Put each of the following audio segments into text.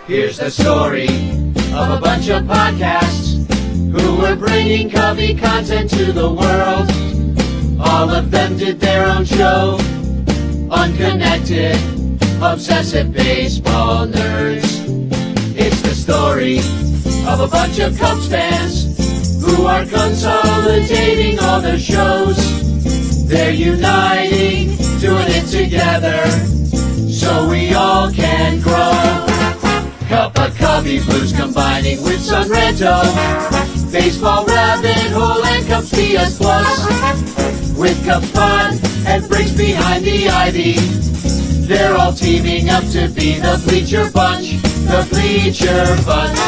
Here's the story of a bunch of podcasts who were bringing Cubby content to the world. All of them did their own show. Unconnected, obsessive baseball nerds. It's the story of a bunch of Cubs fans who are consolidating all their shows. They're uniting, doing it together, so we all can grow. Cup of Cubby Blues combining with Sunranto, Baseball Rabbit Hole and Cubs PS Plus. With Cubs Pod and Briggs behind the ivy, they're all teaming up to be the Bleacher Bunch, the Bleacher Bunch.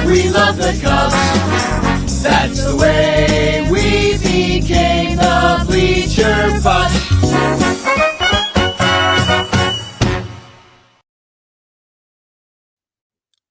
We love the Cubs, that's the way we became the Bleacher Bunch.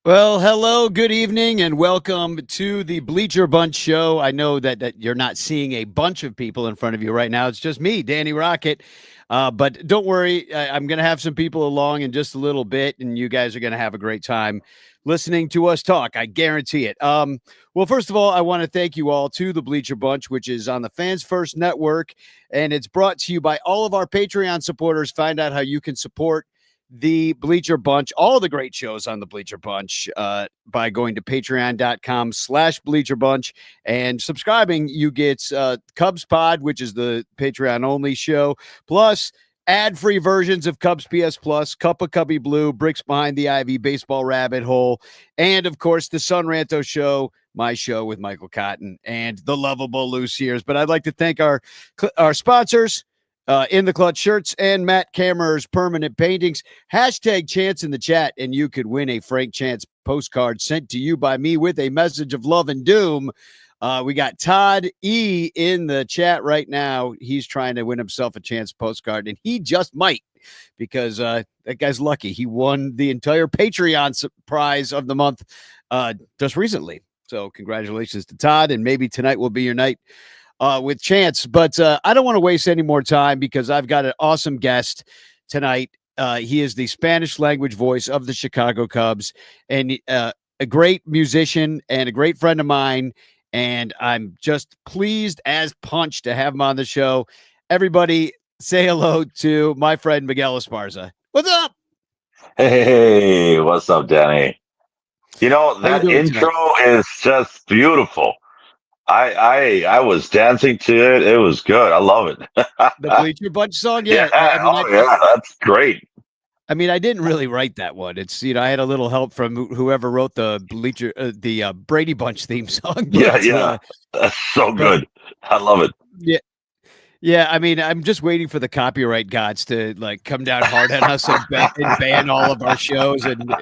Well, hello, good evening, and welcome to the Bleacher Bunch show. I know that you're not seeing a bunch of people in front of you right now. It's just me, Danny Rocket. But don't worry, I'm going to have some people along in just a little bit, and you guys are going to have a great time listening to us talk. I guarantee it. Well, first of all, I want to thank you all to the Bleacher Bunch, which is on the Fans First Network, and it's brought to you by all of our Patreon supporters. Find out how you can support the Bleacher Bunch, all the great shows on the Bleacher Bunch, by going to patreon.com/Bleacher Bunch and subscribing. You get Cubs Pod, which is the Patreon only show, plus ad-free versions of Cubs PS Plus, Cup of Cubby Blue, Bricks Behind the Ivy, Baseball Rabbit Hole, and of course the Sunranto Show, my show with Michael Cotton and the lovable Loose Ears. But I'd like to thank our sponsors, In the Clutch Shirts and Matt Kammerer's Permanent Paintings. Hashtag Chance in the chat, and you could win a Frank Chance postcard sent to you by me with a message of love and doom. We got Todd E in the chat right now. He's trying to win himself a Chance postcard, and he just might, because that guy's lucky. He won the entire Patreon prize of the month just recently. So congratulations to Todd, and maybe tonight will be your night with Chance. But I don't want to waste any more time, because I've got an awesome guest tonight. He is the Spanish language voice of the Chicago Cubs, and a great musician and a great friend of mine. And I'm just pleased as punch to have him on the show. Everybody say hello to my friend Miguel Esparza. What's up? Hey, what's up, Danny? You know, that intro is just beautiful. I was dancing to it. It was good. I love it. The Bleacher Bunch song? Yeah. Yeah, that's great. I mean, I didn't really write that one. It's, I had a little help from whoever wrote the Bleacher, the Brady Bunch theme song. But, yeah. That's so good. I love it. Yeah. Yeah, I mean, I'm just waiting for the copyright gods to come down hard on us and ban all of our shows, and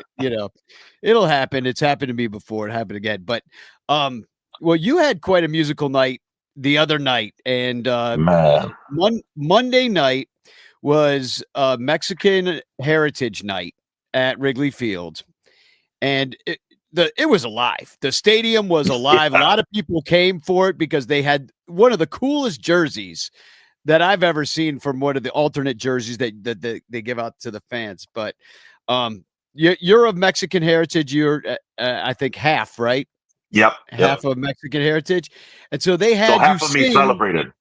it'll happen. It's happened to me before. It happened again. But well, you had quite a musical night the other night, and Monday night was Mexican Heritage Night at Wrigley Field, and it was alive. The stadium was alive. A lot of people came for it because they had one of the coolest jerseys that I've ever seen from one of the alternate jerseys that they give out to the fans. But you're of Mexican heritage. You're I think half, right? Yep. Half of Mexican heritage. And so they had half of me celebrated.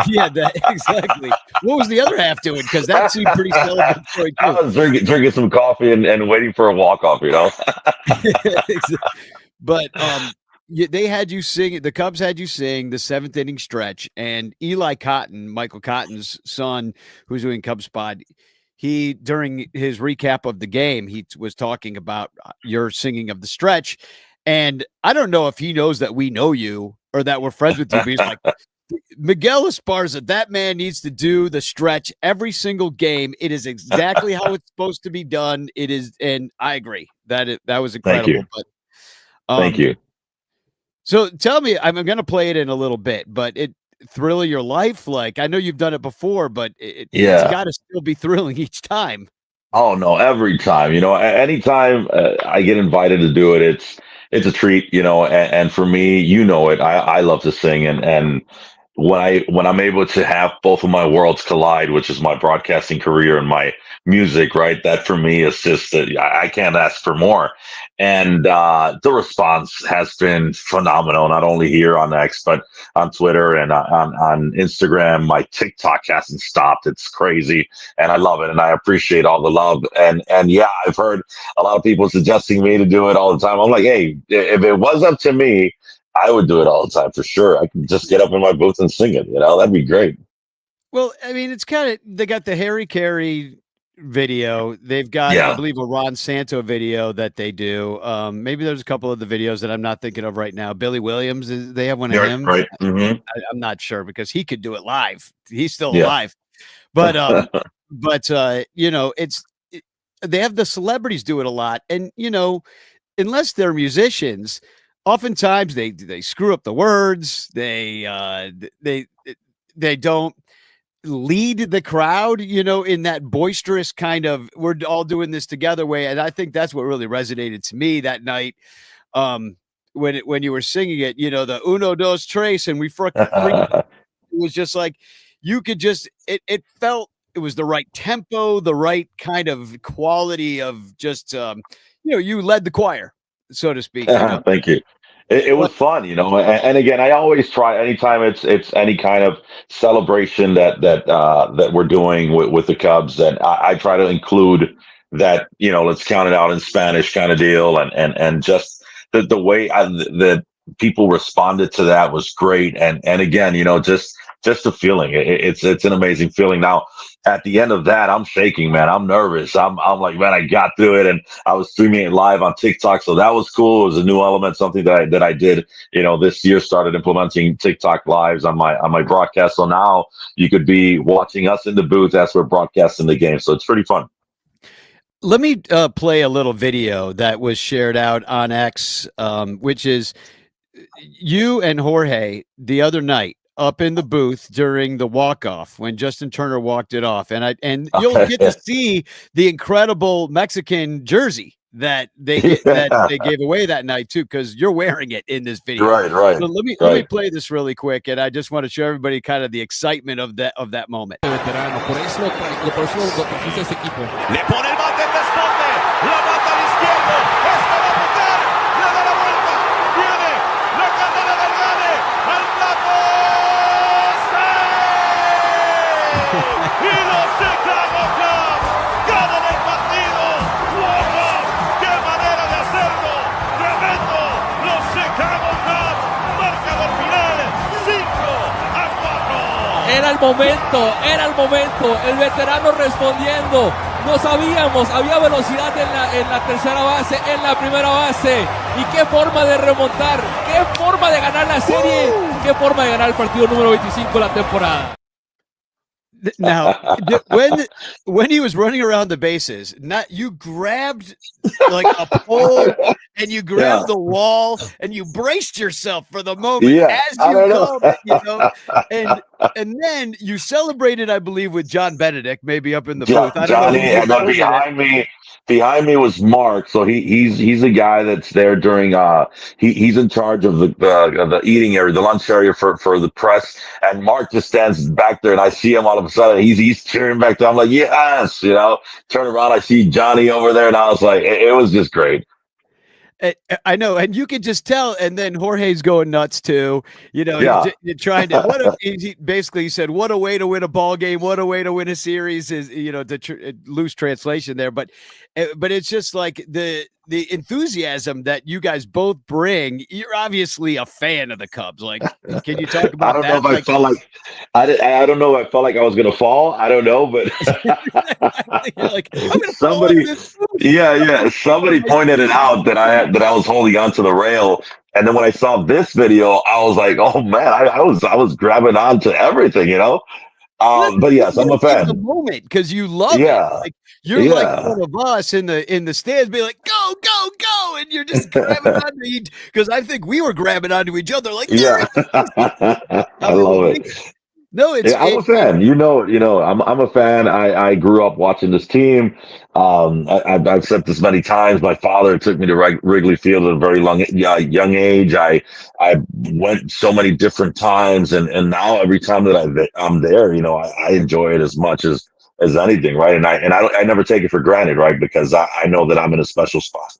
Yeah, exactly. What was the other half doing? Because that seemed pretty celebratory. I was drinking some coffee and waiting for a walk-off, But they had you sing. The Cubs had you sing the seventh inning stretch, and Eli Cotton, Michael Cotton's son, who's doing Cubs Pod, he, during his recap of the game, he was talking about your singing of the stretch. And I don't know if he knows that we know you or that we're friends with you, but he's like, Miguel Esparza, that man needs to do the stretch every single game. It is exactly how it's supposed to be done. It is, and I agree that was incredible. Thank you. But, thank you. So tell me, I'm going to play it in a little bit, but thrill of your life. Like, I know you've done it before, but it's got to still be thrilling each time. Oh no, every time. Anytime I get invited to do it, it's a treat. And for me, I love to sing, and when I'm able to have both of my worlds collide, which is my broadcasting career and my music, right? That for me is just I can't ask for more. And the response has been phenomenal, not only here on X, but on Twitter and on Instagram. My TikTok hasn't stopped. It's crazy. And I love it. And I appreciate all the love. And yeah, I've heard a lot of people suggesting me to do it all the time. I'm like, hey, if it was up to me, I would do it all the time for sure. I could just get up in my booth and sing it. That'd be great. Well, I mean, it's kind of they got the Harry Carey video. They've got, I Yeah. believe, a Ron Santo video that they do. Maybe there's a couple of the videos that I'm not thinking of right now. Billy Williams, they have one of Right. him. Right. Mm-hmm. I'm not sure because he could do it live. He's still Yeah. alive. But they have the celebrities do it a lot. And unless they're musicians, oftentimes they screw up the words. They don't lead the crowd, in that boisterous kind of we're all doing this together way. And I think that's what really resonated to me that night. When you were singing it, the uno, dos, tres, and we it was just like you could just it felt it was the right tempo, the right kind of quality of just you led the choir, so to speak. Thank you. It was fun, and again, I always try anytime it's any kind of celebration that we're doing with the Cubs, that I try to include that, let's count it out in Spanish kind of deal, and just the way that people responded to that was great, and again, just the feeling, it's an amazing feeling. Now, at the end of that, I'm shaking, man. I'm nervous. I'm like, man, I got through it, and I was streaming it live on TikTok, so that was cool. It was a new element, something that I did, this year. Started implementing TikTok lives on my broadcast. So now you could be watching us in the booth as we're broadcasting the game. So it's pretty fun. Let me play a little video that was shared out on X, which is you and Jorge the other night up in the booth during the walk-off when Justin Turner walked it off. And you'll get to see the incredible Mexican jersey that they gave away that night too, because you're wearing it in this video. Right. So let me play this really quick, and I just want to show everybody kind of the excitement of that moment. Le pone el bate, responde, la mata al izquierdo, esta va a pegar, le da la vuelta, viene, la carrera del Gane, al plato, ¡sí! Y los Chicago Cubs ganan el partido. ¡Wow! ¡Qué manera de hacerlo! ¡Tremendo! Los Chicago Cubs, marcador final, 5-4. Era el momento, el veterano respondiendo. No sabíamos, había velocidad en la tercera base, en la primera base. Y qué forma de remontar, qué forma de ganar la serie, qué forma de ganar el partido número 25 de la temporada. Now, when he was running around the bases, you grabbed like a pole and you grabbed the wall and you braced yourself for the moment as you called it, and then you celebrated, I believe, with John Benedict, maybe up in the booth. I don't Johnny, know. and then behind me was Mark. So he's a guy that's there during he's in charge of the eating area, the lunch area for the press. And Mark just stands back there, and I see him all of a sudden. He's cheering back there. I'm like, yes, turn around. I see Johnny over there, and I was like, it was just great. I know, and you could just tell. And then Jorge's going nuts too. You're trying to. He said, "What a way to win a ball game! What a way to win a series!" Is loose translation there, but it's just like the enthusiasm that you guys both bring. You're obviously a fan of the Cubs. Like, can you talk about that? I don't know if I felt like I don't know if I felt like I was gonna fall. I don't know, but like, I'm gonna somebody pointed it out that I was holding onto the rail, and then when I saw this video, I was like, oh man, I was grabbing onto everything, but yes, I'm a fan. The moment, because you love it. Like, you're like one of us in the stands, be like, go, go, go, and you're just grabbing onto each. Because I think we were grabbing onto each other, like, I love it. No, I'm a fan. I'm a fan. I grew up watching this team. I've said this many times. My father took me to Wrigley Field at a very young age. I went so many different times, and now every time that I'm there, I enjoy it as much as as anything, right? And I never take it for granted, right? Because I know that I'm in a special spot.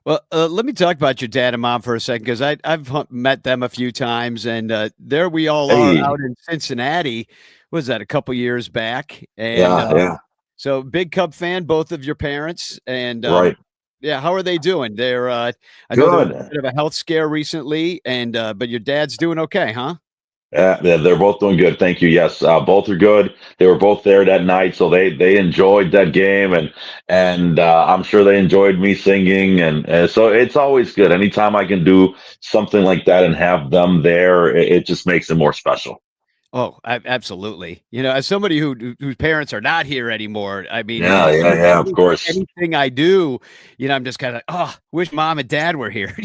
Well, let me talk about your dad and mom for a second because I've met them a few times, and there we all are Hey, out in Cincinnati. Was that a couple years back? And yeah, so big Cub fan, both of your parents, and right. yeah, how are they doing? They're I know there was a Good. bit of a health scare recently, and but your dad's doing okay, huh? Yeah, they're both doing good. Thank you. Yes, both are good. They were both there that night, so they enjoyed that game, and I'm sure they enjoyed me singing, and so it's always good. Anytime I can do something like that and have them there, it just makes it more special. Oh, absolutely. You know, as somebody whose parents are not here anymore, I mean, Yeah, yeah, yeah. Of course. anything I do, I'm just kind of, oh, wish mom and dad were here.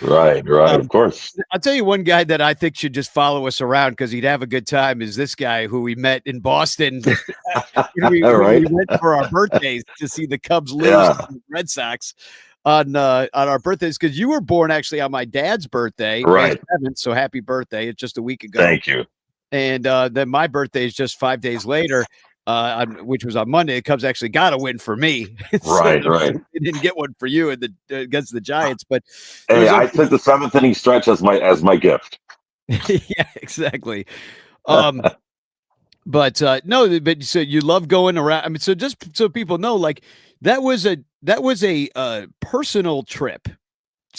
Right, right. Of Um, course. I'll tell you one guy that I think should just follow us around because he'd have a good time is this guy who we met in Boston All when we right. went for our birthdays to see the Cubs lose to Yeah. the Red Sox on our birthdays because you were born actually on my dad's birthday, May Right. 7th. So happy birthday! It's just a week ago. Thank you. And then my birthday is just 5 days later, which was on Monday. The Cubs actually got a win for me, so Right, right. they didn't get one for you in against the Giants. But it Hey, was I okay. took the seventh inning stretch as my gift. Yeah, exactly. Um, but no, but so you love going around. I mean, so just so people know, like that was a personal trip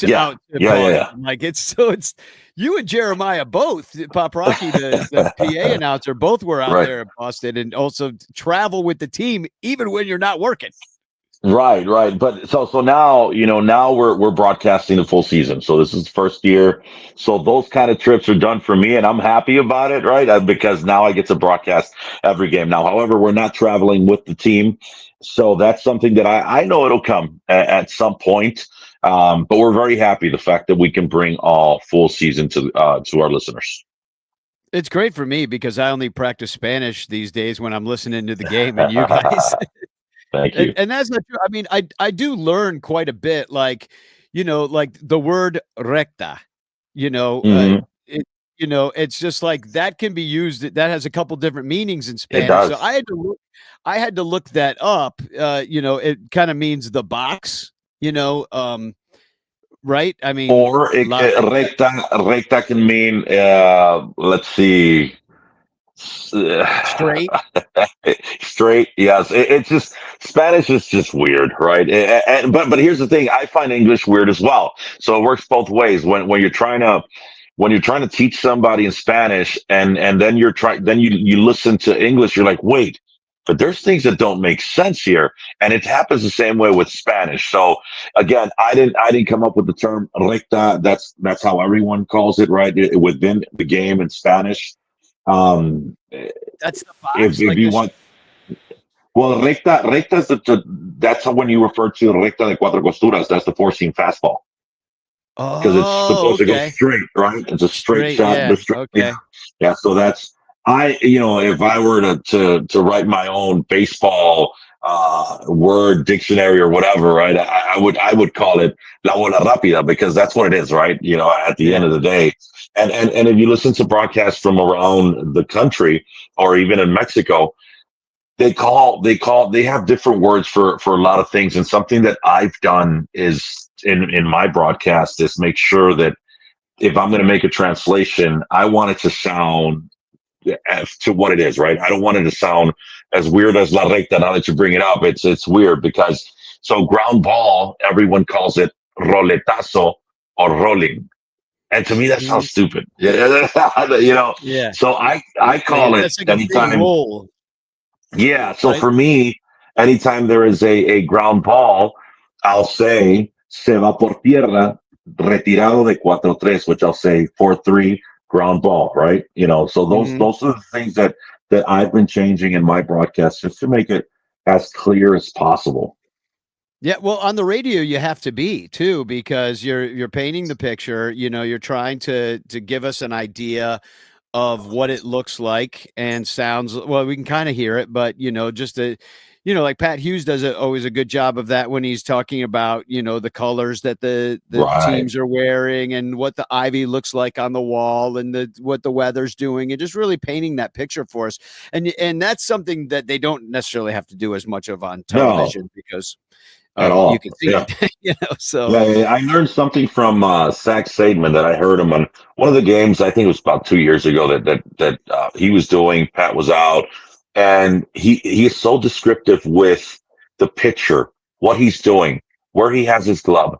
Yeah, out to yeah, yeah, yeah. Boston. Like it's you and Jeremiah both, Pop Rocky, the PA announcer, both were out Right. there in Boston and also travel with the team even when you're not working. Right, right. But so now, now we're broadcasting the full season. So this is the first year. So those kind of trips are done for me and I'm happy about it, right? Because now I get to broadcast every game. Now, however, we're not traveling with the team. So that's something that I know it'll come at some point. But we're very happy the fact that we can bring all full season to our listeners. It's great for me because I only practice Spanish these days when I'm listening to the game and you guys. Thank And you. and that's not true. I mean, I do learn quite a bit, like, like the word recta, you know, uh, Hmm. it it's just like that can be used that has a couple different meanings in It Spanish. So does. I had to look that up. It kind of means the box, right? I mean, Or la recta, recta can mean let's see, straight. straight. Yes, it's just Spanish is just weird, right? But here's the thing: I find English weird as well. So it works both ways. When you're trying to teach somebody in Spanish, and then you listen to English, you're like, wait. But there's things that don't make sense here, and it happens the same way with Spanish. So again, I didn't come up with the term recta. That's how everyone calls it, right? Within the game in Spanish. Um, That's the if box, if like you this. want, well, recta is that's how when you refer to recta de cuatro costuras, that's the four seam fastball because it's Oh, supposed to go okay. straight, right? It's a straight Straight, shot. yeah. The straight, yeah, Okay. yeah. So that's if I were to write my own baseball word dictionary or whatever, right? I would call it la bola rápida because that's what it is, right? At the end Yeah. of the day, and if you listen to broadcasts from around the country or even in Mexico, they have different words for a lot of things. And something that I've done is in my broadcast is make sure that if I'm going to make a translation, I want it to sound as to what it is, right? I don't want it to sound as weird as la recta. Now that you bring it up, it's weird because so ground ball, everyone calls it roletazo or rolling. And to me, that Mhm. sounds stupid. Yeah. Yeah. So I call it That's like a big anytime. roll, Yeah. So right? for me, anytime there is a ground ball, I'll say se va por tierra, retirado de 4-3, which I'll say 4-3 ground ball, right? So those Mhm. those are the things that I've been changing in my broadcast just to make it as clear as possible. Yeah, well, on the radio you have to be too because you're painting the picture, you're trying to give us an idea of what it looks like and sounds well, we can kind of hear it, but just like Pat Hughes does always a good job of that when he's talking about, the colors that the Right. teams are wearing and what the ivy looks like on the wall and what the weather's doing, and just really painting that picture for us. And that's something that they don't necessarily have to do as much of on television because at you all. can see it, so. Yeah, I learned something from Zach Sadman that I heard him on one of the games. I think it was about 2 years ago that he was doing. Pat was out, and he is so descriptive with the picture, what he's doing, where he has his glove,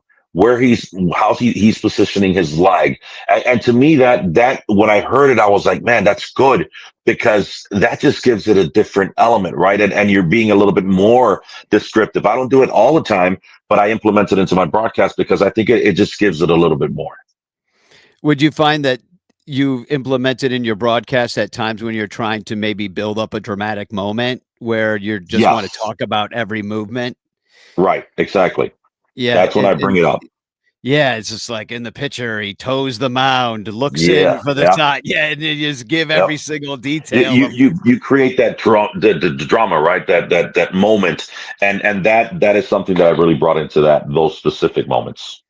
how he's positioning his leg, and to me that when I heard it, I was like, man, that's good because that just gives it a different element, right? And you're being a little bit more descriptive. I don't do it all the time, but I implement it into my broadcast because I think it just gives it a little bit more. Would you find that you implemented in your broadcast at times when you're trying to maybe build up a dramatic moment where you just want to Yes. talk about every movement? Right, exactly. Yeah, That's when I bring it up. yeah, it's just like in the picture, he toes the mound, looks in Yeah, for the yeah, shot. Yeah, and you just give yeah. every single detail. You create that the drama, right? That moment, and that is something that I really brought into those specific moments.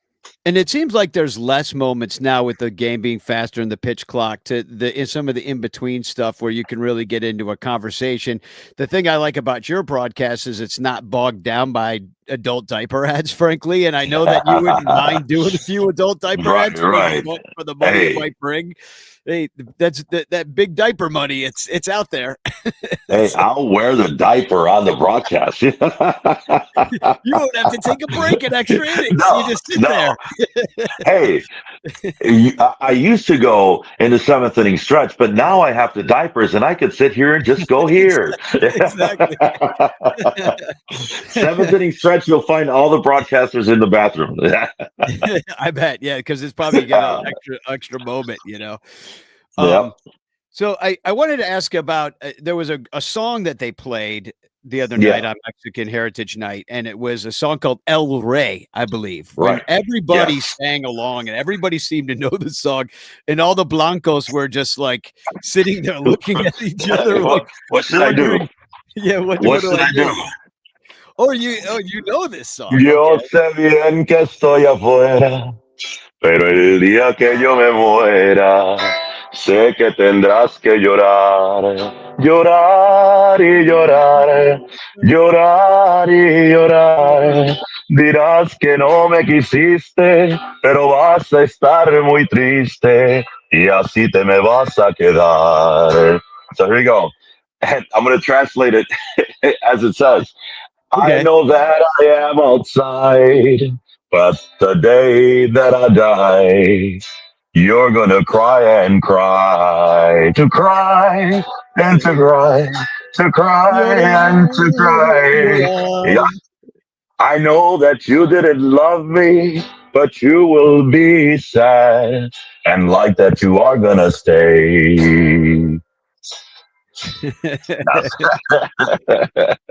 And it seems like there's less moments now with the game being faster and the pitch clock in some of the in-between stuff where you can really get into a conversation. The thing I like about your broadcast is it's not bogged down by adult diaper ads, frankly. And I know that you wouldn't mind doing a few adult diaper Right, ads right. for the money it Hey, might bring. Hey, that's that big diaper money. It's out there. hey, I'll wear the diaper on the broadcast. You don't have to take a break in extra innings. No, You just sit no. there. Hey, I used to go in the seventh inning stretch, but now I have the diapers and I could sit here and just go here. Exactly. Seventh inning stretch, you'll find all the broadcasters in the bathroom. I bet, yeah, because it's probably get an extra moment, Um, Yep. so I wanted to ask about there was a song that they played the other Yeah. night on Mexican Heritage Night, and it was a song called El Rey, I believe. When Right. everybody Yes. sang along and everybody seemed to know the song, and all the blancos were just like sitting there looking at each other, like What should I do? wondering, yeah, what What do should I I do? do? Oh, you know this song? Yo Okay. sé bien que estoy afuera, pero el día que yo me muera, sé que tendrás que llorar, llorar y llorar, llorar y llorar. Dirás que no me quisiste, pero vas a estar muy triste y así te me vas a quedar. So here you go. And I'm going to translate it as it says. I Okay. know that I am outside, but the day that I die, you're gonna cry and cry, to cry and to cry, to cry and to Llorar, cry. Yeah, llorar. I know that you didn't love me, but you will be sad, and like that you are gonna stay.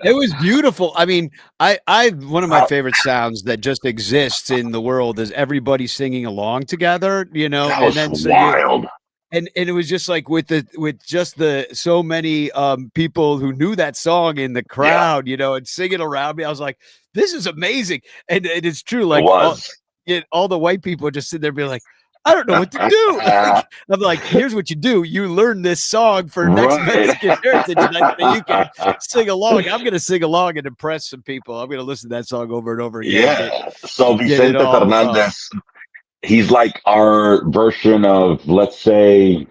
It was beautiful. I mean, I one of my favorite sounds that just exists in the world is everybody singing along together, That and was then so you wild. and it was just like with just the so many people who knew that song in the Yeah, crowd, and singing around me. I was like, this is amazing. And it's true, it like was. all the white people are just sitting there being like, I don't know what to do. Like, I'm like, here's what you do. You learn this song for next Right. Mexican Heritage Night that you can sing along. I'm going to sing along and impress some people. I'm going to listen to that song over and over again. Yeah. So Get it Vicente all. Fernandez, he's like our version of, let's say,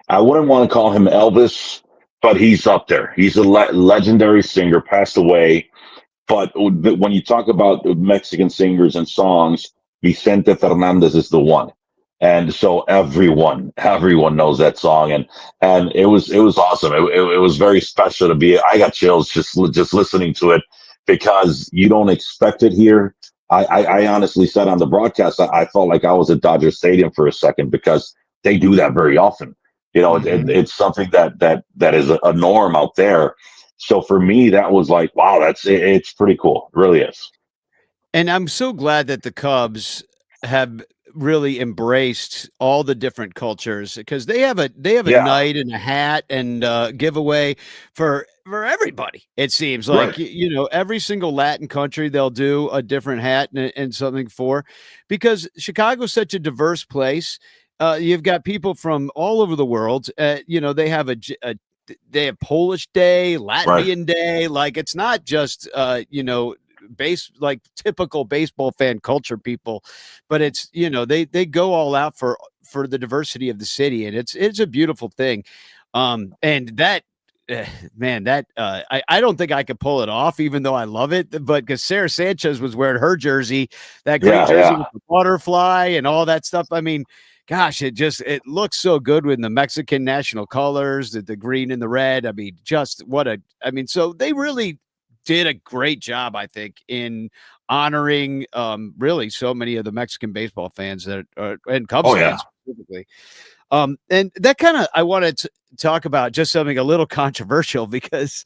I wouldn't want to call him Elvis, but he's up there. He's a legendary singer, passed away. But when you talk about Mexican singers and songs, Vicente Fernandez is the one. And so everyone knows that song, and it was awesome. It was very special to be. I got chills just listening to it because you don't expect it here. I honestly said on the broadcast, I felt like I was at Dodger Stadium for a second because they do that very often. Mhm. It's something that is a norm out there. So for me, that was like, wow, it's pretty cool. It really is. And I'm so glad that the Cubs have really embraced all the different cultures because they have a night and a hat and giveaway for everybody. It seems like every single Latin country they'll do a different hat and something for, because Chicago's such a diverse place. You've got people from all over the world. They have they have Polish Day, Latvian Day. Like, it's not just like typical baseball fan culture people, but it's they go all out for the diversity of the city, and it's a beautiful thing. And that man, that I don't think I could pull it off, even though I love it. But because Sarah Sanchez was wearing her jersey, that great jersey with the butterfly and all that stuff. I mean, gosh, it looks so good with the Mexican national colors, the green and the red. I mean, so they really did a great job, I think, in honoring really so many of the Mexican baseball fans that and Cubs fans specifically. And that kind of, I wanted to talk about just something a little controversial, because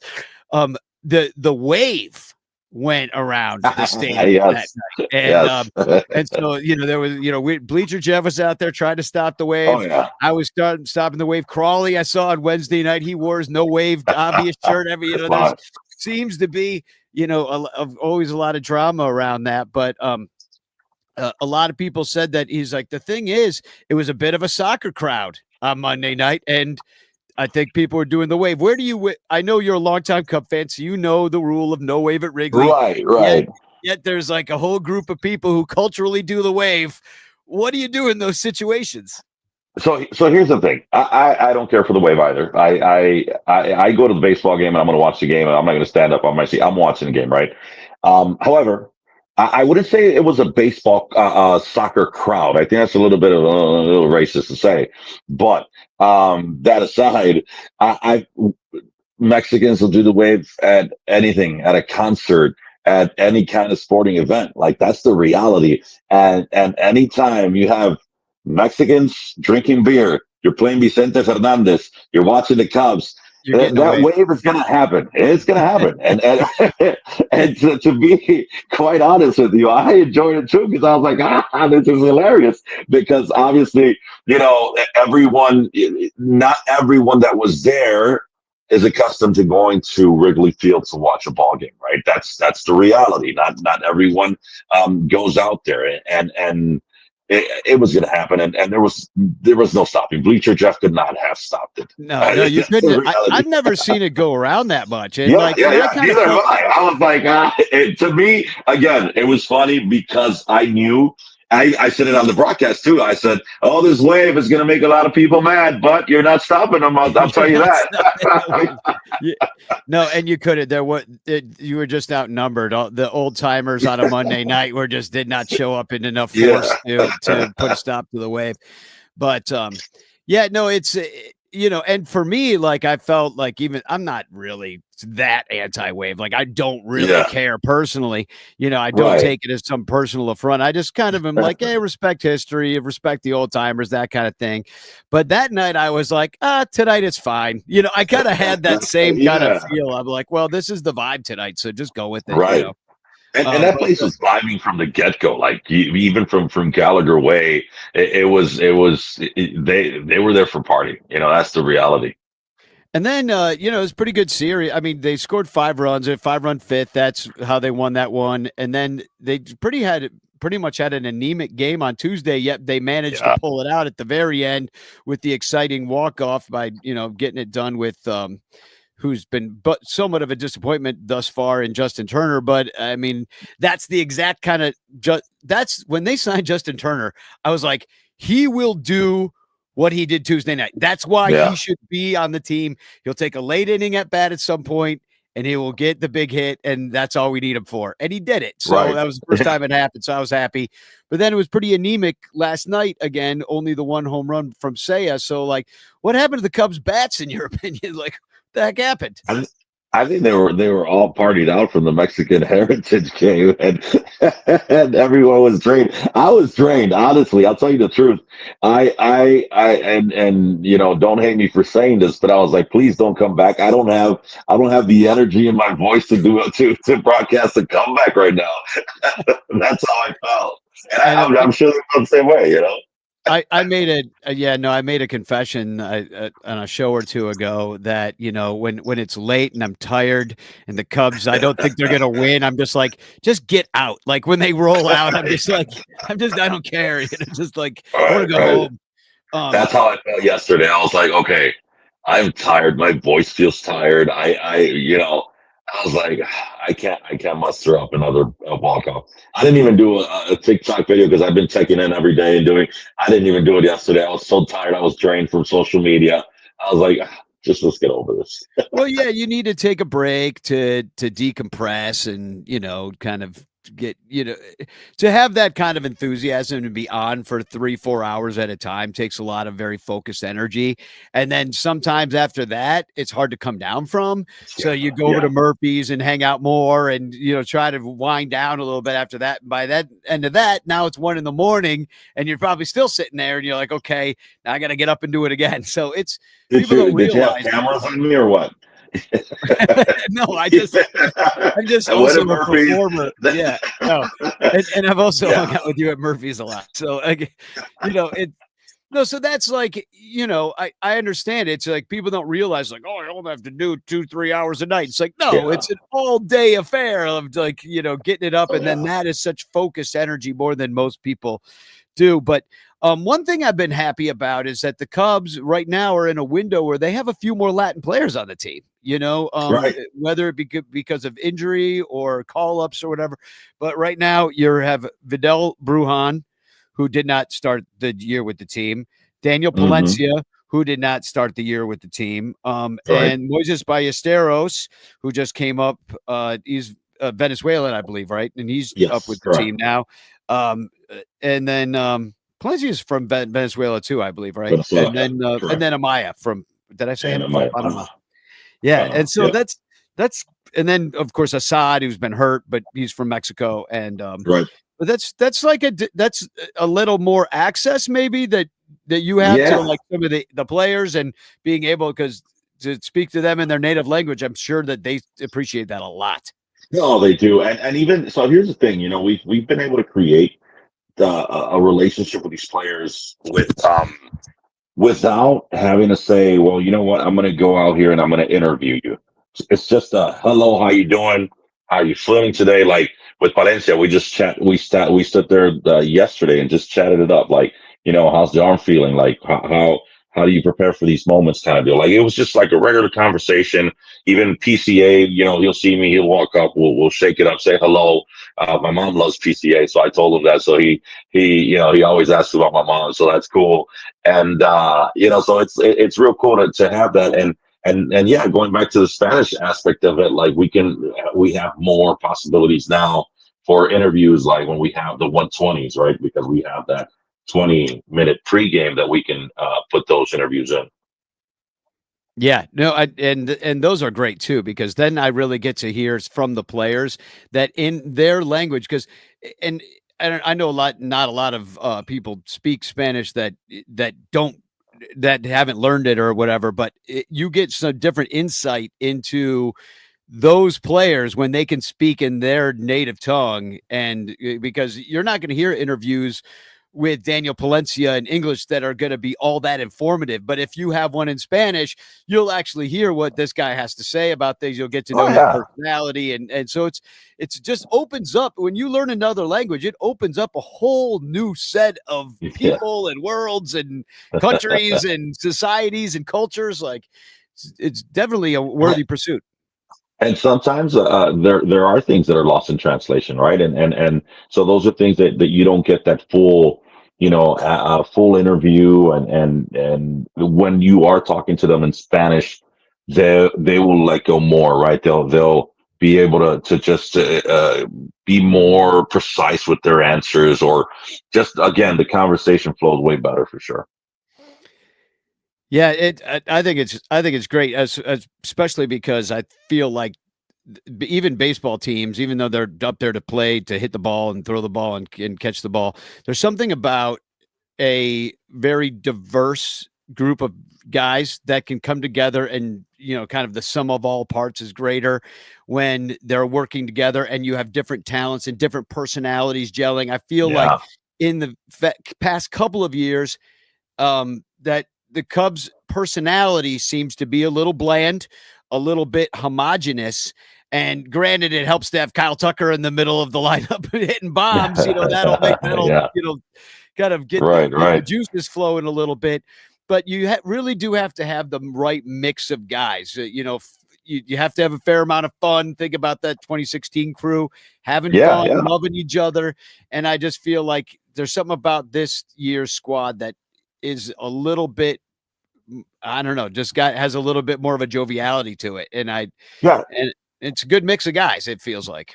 the wave went around the stadium that night. And and so there was Bleacher Jeff was out there trying to stop the wave. I was stopping the wave. Crawley, I saw on Wednesday night, he wore his no wave obvious shirt. There seems to be always a lot of drama around that, but a lot of people said that he's like, the thing is, it was a bit of a soccer crowd on Monday night, and I think people are doing the wave. Where do you? I know you're a longtime Cub fan, so you know the rule of no wave at Wrigley. Right. Yet there's like a whole group of people who culturally do the wave. What do you do in those situations? So here's the thing. I don't care for the wave either. I go to the baseball game and I'm going to watch the game, and I'm not going to stand up on my seat. I'm watching the game, right? However, I wouldn't say it was a baseball soccer crowd. I think that's a little bit of a little racist to say, but that aside, Mexicans will do the wave at anything, at a concert, at any kind of sporting event. Like, that's the reality. And anytime you have Mexicans drinking beer, you're playing Vicente Fernandez, you're watching the Cubs, that wave is going to happen. It's going to happen. And to be quite honest with you, I enjoyed it too, because I was like, this is hilarious. Because obviously, not everyone that was there is accustomed to going to Wrigley Field to watch a ball game, right? That's the reality. Not everyone goes out there, and it was going to happen, and there was no stopping. Bleacher Jeff could not have stopped it. No, you couldn't. I've never seen it go around that much. And neither have I. I was like, to me, again, it was funny because I knew. I said it on the broadcast too. I said, "Oh, this wave is going to make a lot of people mad, but you're not stopping them. I'll tell you that." No, and you couldn't. You were just outnumbered. The old timers on a Monday night did not show up in enough force to put a stop to the wave. But it's and for me, like, I felt like, even I'm not really that anti-wave. Like, I don't really care personally. I don't take it as some personal affront. I just kind of am like, hey, respect history, respect the old timers, that kind of thing. But that night I was like, tonight it's fine. I kind of had that same kind of feel. I'm like, well, this is the vibe tonight, so just go with it. Right. And that place was vibing from the get-go. Like, even from Gallagher Way, they were there for party. That's the reality. And then, it was a pretty good series. I mean, they scored 5 runs, a 5-run fifth. That's how they won that one. And then they pretty much had an anemic game on Tuesday, yet they managed to pull it out at the very end with the exciting walk-off by, getting it done with who's been somewhat of a disappointment thus far in Justin Turner. But I mean, that's the exact kind of that's when they signed Justin Turner. I was like, he will do what he did Tuesday night. That's why he should be on the team. He'll take a late inning at bat at some point, and he will get the big hit, and that's all we need him for. And he did it. So that was the first time it happened, so I was happy. But then it was pretty anemic last night again, only the 1 home run from Seiya. So, like, what happened to the Cubs' bats, in your opinion? Like, what the heck happened? I think they were all partied out from the Mexican Heritage game, and everyone was drained. I was drained, honestly. I'll tell you the truth. I don't hate me for saying this, but I was like, please don't come back. I don't have the energy in my voice to broadcast a comeback right now. That's how I felt. And I'm sure they're the same way, you know. I made I made a confession on a show or two ago that, when it's late and I'm tired and the Cubs, I don't think they're going to win. I'm just like, just get out. Like when they roll out, I'm just like, I don't care. Just like, I want to go home. That's how I felt yesterday. I was like, okay, I'm tired. My voice feels tired. I was like, I can't muster up another walk off. I didn't even do a TikTok video because I've been checking in every day and doing. I didn't even do it yesterday. I was so tired. I was drained from social media. I was like, just let's get over this. Well, yeah, you need to take a break to decompress and, kind of get, to have that kind of enthusiasm to be on for 3-4 hours at a time takes a lot of very focused energy. And then sometimes after that, it's hard to come down from. So you go over to Murphy's and hang out more and, try to wind down a little bit after that. And by that end of that, now it's 1 a.m. and you're probably still sitting there and you're like, okay, now I got to get up and do it again. So it's, did you have cameras on me or what? No, I'm just also a performer. Yeah, no, and I've also hung out with you at Murphy's a lot. So, so that's like, I understand. It's like people don't realize, like, oh, I only have to do 2-3 hours a night. It's like, no, it's an all day affair of like, getting it up, and then that is such focused energy more than most people do. But one thing I've been happy about is that the Cubs right now are in a window where they have a few more Latin players on the team, whether it be because of injury or call-ups or whatever. But right now you have Vidal Brujan, who did not start the year with the team, Daniel Palencia, who did not start the year with the team, and Moises Ballesteros, who just came up. He's Venezuelan, I believe, right? And he's up with the team now. And then Palencia is from Venezuela too, I believe, right? And then Amaya from. Did I say him? I don't know. Yeah, and so that's and then of course Assad, who's been hurt, but he's from Mexico, and But that's like that's a little more access maybe that you have to like some of the players and being able to speak to them in their native language. I'm sure that they appreciate that a lot. No, they do, and even so. Here's the thing, we've been able to create a relationship with these players without having to say, well, you know what, I'm going to go out here and I'm going to interview you. It's just a hello, how you doing? How are you feeling today? Like with Valencia, we just chat. We stood there yesterday and just chatted it up. Like, how's the arm feeling? Like how do you prepare for these moments? Kind of deal. Like it was just like a regular conversation. Even PCA, he'll see me, he'll walk up, we'll shake it up, say hello. My mom loves PCA, so I told him that. So he always asks about my mom, so that's cool. And so it's real cool to have that. And yeah, going back to the Spanish aspect of it, like we have more possibilities now for interviews, like when we have the 120s, right? Because we have that 20-minute pregame that we can put those interviews in. Yeah, no, and those are great too, because then I really get to hear from the players that in their language, because and I know not a lot of people speak Spanish that haven't learned it or whatever, but you get some different insight into those players when they can speak in their native tongue, and because you're not going to hear interviews with Daniel Palencia in English that are going to be all that informative. But if you have one in Spanish, you'll actually hear what this guy has to say about things. You'll get to know his personality. And so it's just opens up when you learn another language, it opens up a whole new set of people and worlds and countries and societies and cultures. Like it's definitely a worthy pursuit. And sometimes there are things that are lost in translation, right? And so those are things that you don't get that full, full interview. And when you are talking to them in Spanish, they will let go more, right? They'll be able to just be more precise with their answers, or just again the conversation flows way better for sure. Yeah, I think it's great, especially because I feel like even baseball teams, even though they're up there to play, to hit the ball and throw the ball and catch the ball, there's something about a very diverse group of guys that can come together, and kind of the sum of all parts is greater when they're working together and you have different talents and different personalities gelling. I feel like in the past couple of years, that the Cubs personality seems to be a little bland, a little bit homogenous. And granted, it helps to have Kyle Tucker in the middle of the lineup hitting bombs. That'll kind of get the juices flowing a little bit. But you really do have to have the right mix of guys. You have to have a fair amount of fun. Think about that 2016 crew having fun, loving each other. And I just feel like there's something about this year's squad that is a little bit, I don't know, has a little bit more of a joviality to it. And and it's a good mix of guys, it feels like.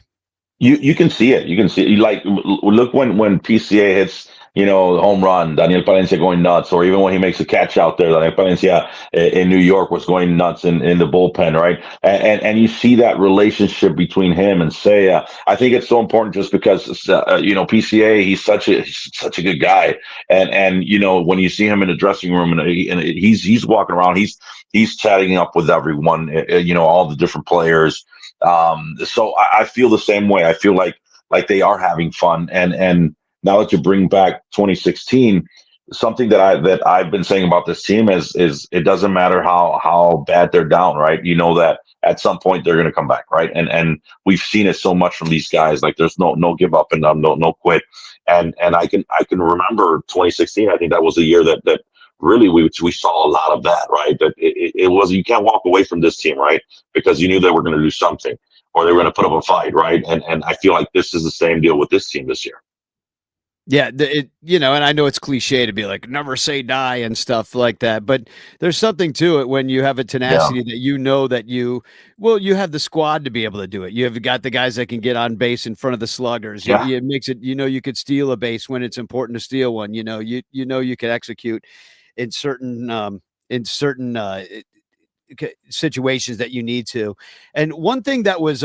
You can see it. You can see it. Like, look when PCA hits, home run, Daniel Palencia going nuts, or even when he makes a catch out there, Daniel Palencia in New York was going nuts in the bullpen, right? And you see that relationship between him and Seiya. I think it's so important just because, PCA, he's such a good guy. And when you see him in the dressing room and he's walking around, he's chatting up with everyone, all the different players. So I feel the same way. I feel like they are having fun. And now that you bring back 2016, something that I've been saying about this team is it doesn't matter how bad they're down, right? You know that at some point they're going to come back, right? And we've seen it so much from these guys. Like, there's no give up and no quit. And I can remember 2016. I think that was the year that really we saw a lot of that, right? That it was, you can't walk away from this team, right? Because you knew they were going to do something, or they were going to put up a fight, right? And I feel like this is the same deal with this team this year. Yeah, and I know it's cliche to be like, never say die and stuff like that, but there's something to it when you have a tenacity that that you have the squad to be able to do it. You have got the guys that can get on base in front of the sluggers. Yeah. It makes it, you could steal a base when it's important to steal one. You can execute in certain situations that you need to. And one thing that was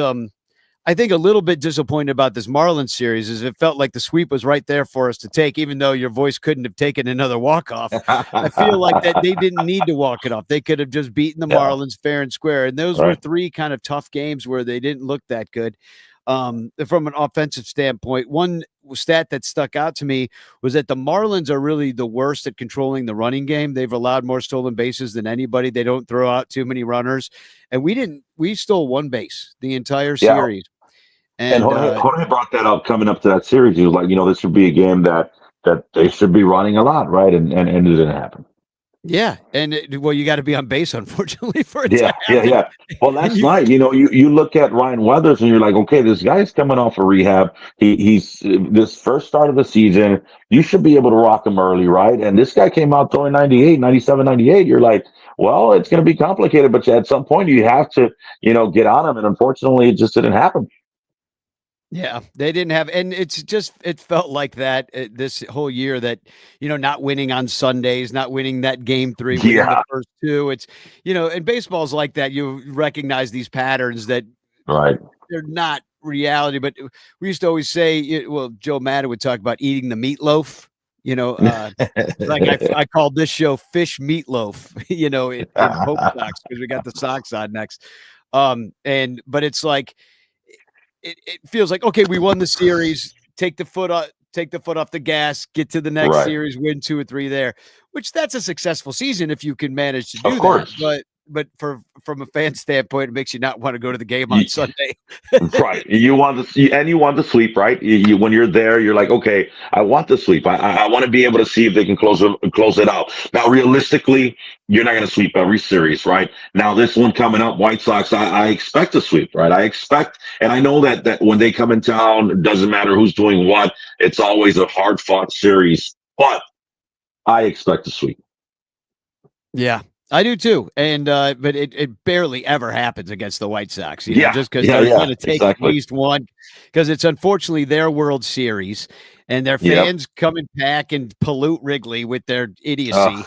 I think a little bit disappointed about this Marlins series is it felt like the sweep was right there for us to take, even though your voice couldn't have taken another walk-off. I feel like that they didn't need to walk it off. They could have just beaten the Marlins fair and square. And those were three kind of tough games where they didn't look that good. From an offensive standpoint, one stat that stuck out to me was that the Marlins are really the worst at controlling the running game. They've allowed more stolen bases than anybody. They don't throw out too many runners. And we stole one base the entire series. And Jorge brought that up coming up to that series. He was like, this should be a game that they should be running a lot, right? And it didn't happen. Yeah, and you got to be on base, unfortunately, for it to happen. Yeah. Well, last night, you look at Ryan Weathers and you're like, okay, this guy's coming off a rehab. He's this first start of the season. You should be able to rock him early, right? And this guy came out throwing 98, 97, 98. You're like, well, it's going to be complicated, but at some point you have to, get on him. And unfortunately, it just didn't happen. Yeah, they didn't have, and it felt like that this whole year that, not winning on Sundays, not winning that game 3, winning the first 2. It's, and baseball's like that. You recognize these patterns that they're not reality, but we used to always say, Joe Madden would talk about eating the meatloaf, like I called this show Fish Meatloaf, in Hope Sox because we got the Sox on next. But it's like, it feels like, okay, we won the series, take the foot off the gas, get to the next series, win 2 or 3 there, which that's a successful season if you can manage to do that. But from a fan standpoint, it makes you not want to go to the game on Sunday. Right. You want the sweep, right? When you're there, you're like, okay, I want the sweep. I want to be able to see if they can close it out. Now, realistically, you're not going to sweep every series, right? Now, this one coming up, White Sox, I expect a sweep, right? I expect, and I know that when they come in town, it doesn't matter who's doing what. It's always a hard-fought series, but I expect a sweep. Yeah. I do too, and but it barely ever happens against the White Sox, just because they're going to take at least one, because it's unfortunately their World Series, and their fans come and pack and pollute Wrigley with their idiocy,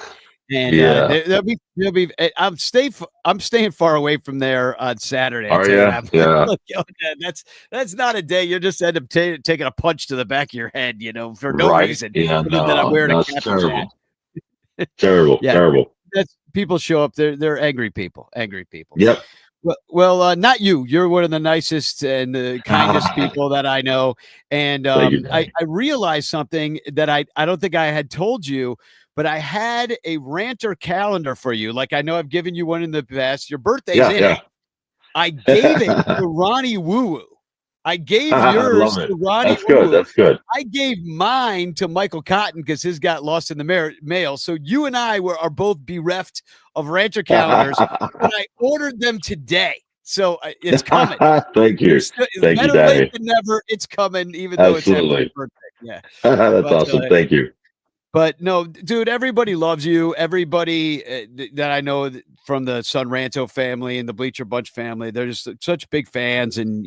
and they'll be. I'm staying far away from there on Saturday. That's not a day you just end up taking a punch to the back of your head, for no reason. Yeah, that I'm wearing a Captain's hat. Terrible. Yeah. Terrible. That's people show up. They're angry people. Yep. Well, not you. You're one of the nicest and the kindest people that I know. And Thank you. I realized something that I don't think I had told you, but I had a ranter calendar for you. Like I know I've given you one in the past. Your birthday's in it. I gave it to Ronnie Woo Woo. I gave yours to Ronnie That's good. That's good. I gave mine to Michael Cotton because his got lost in the mail. So you and I are both bereft of rancher calendars, and I ordered them today. So it's coming. Thank you. Thank you, Daddy. Late than never. It's coming, even though it's after your birthday. Yeah, that's awesome. Thank you. But no, dude, everybody loves you. Everybody that I know from the Son Ranto family and the Bleacher Bunch family, they're just such big fans. And,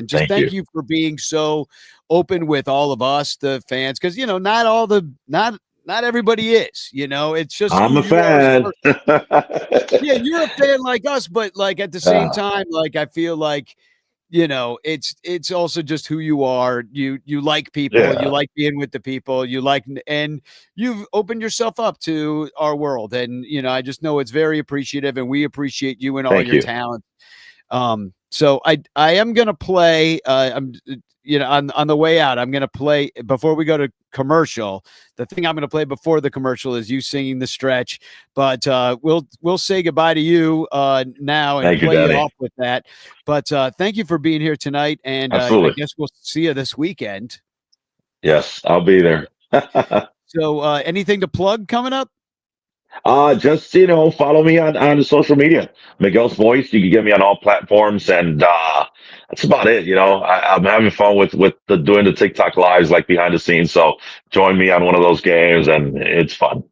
just thank you for being so open with all of us, the fans, because, not everybody is, it's just, I'm a fan. Yeah, you're a fan like us, but like at the same time, like, I feel like, it's also just who you are. You like people, you like being with the people and you've opened yourself up to our world. And, I just know it's very appreciative and we appreciate you and all your talent. So I am going to play, on the way out, I'm going to play before we go to commercial. The thing I'm going to play before the commercial is you singing the stretch, but we'll say goodbye to you now and play you off with that. But thank you for being here tonight. And I guess we'll see you this weekend. Yes, I'll be there. So anything to plug coming up? Just follow me on the social media, Miguel's Voice. You can get me on all platforms, and that's about it. I'm having fun with doing the TikTok lives, like behind the scenes. So join me on one of those games, and it's fun.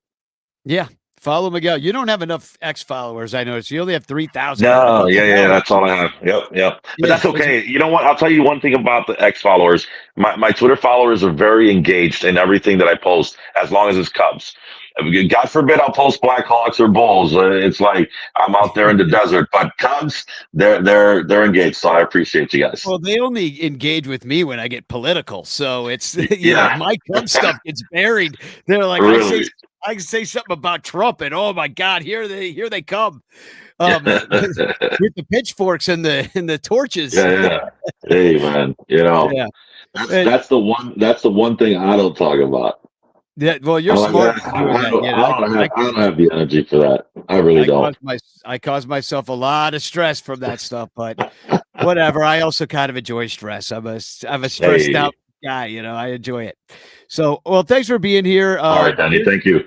Yeah, follow Miguel. You don't have enough X followers, I noticed. You only have 3,000. No, yeah, that's all I have. Yep. But that's okay. You know what? I'll tell you one thing about the X followers. My Twitter followers are very engaged in everything that I post, as long as it's Cubs. God forbid I'll post Blackhawks or Bulls. It's like I'm out there in the desert. But Cubs, they're engaged. So I appreciate you guys. Well, they only engage with me when I get political. So it's my Cubs stuff gets buried. They're like, really? I say something about Trump, and oh my God, here they come. With the pitchforks and the torches. Yeah. Hey man, that's the one thing I don't talk about. Yeah, well, you're smart. I don't have the energy for that. I really don't. I cause myself a lot of stress from that stuff, but whatever. I also kind of enjoy stress. I'm a stressed out guy. I enjoy it. So, well, thanks for being here. All right, Danny. Thank you.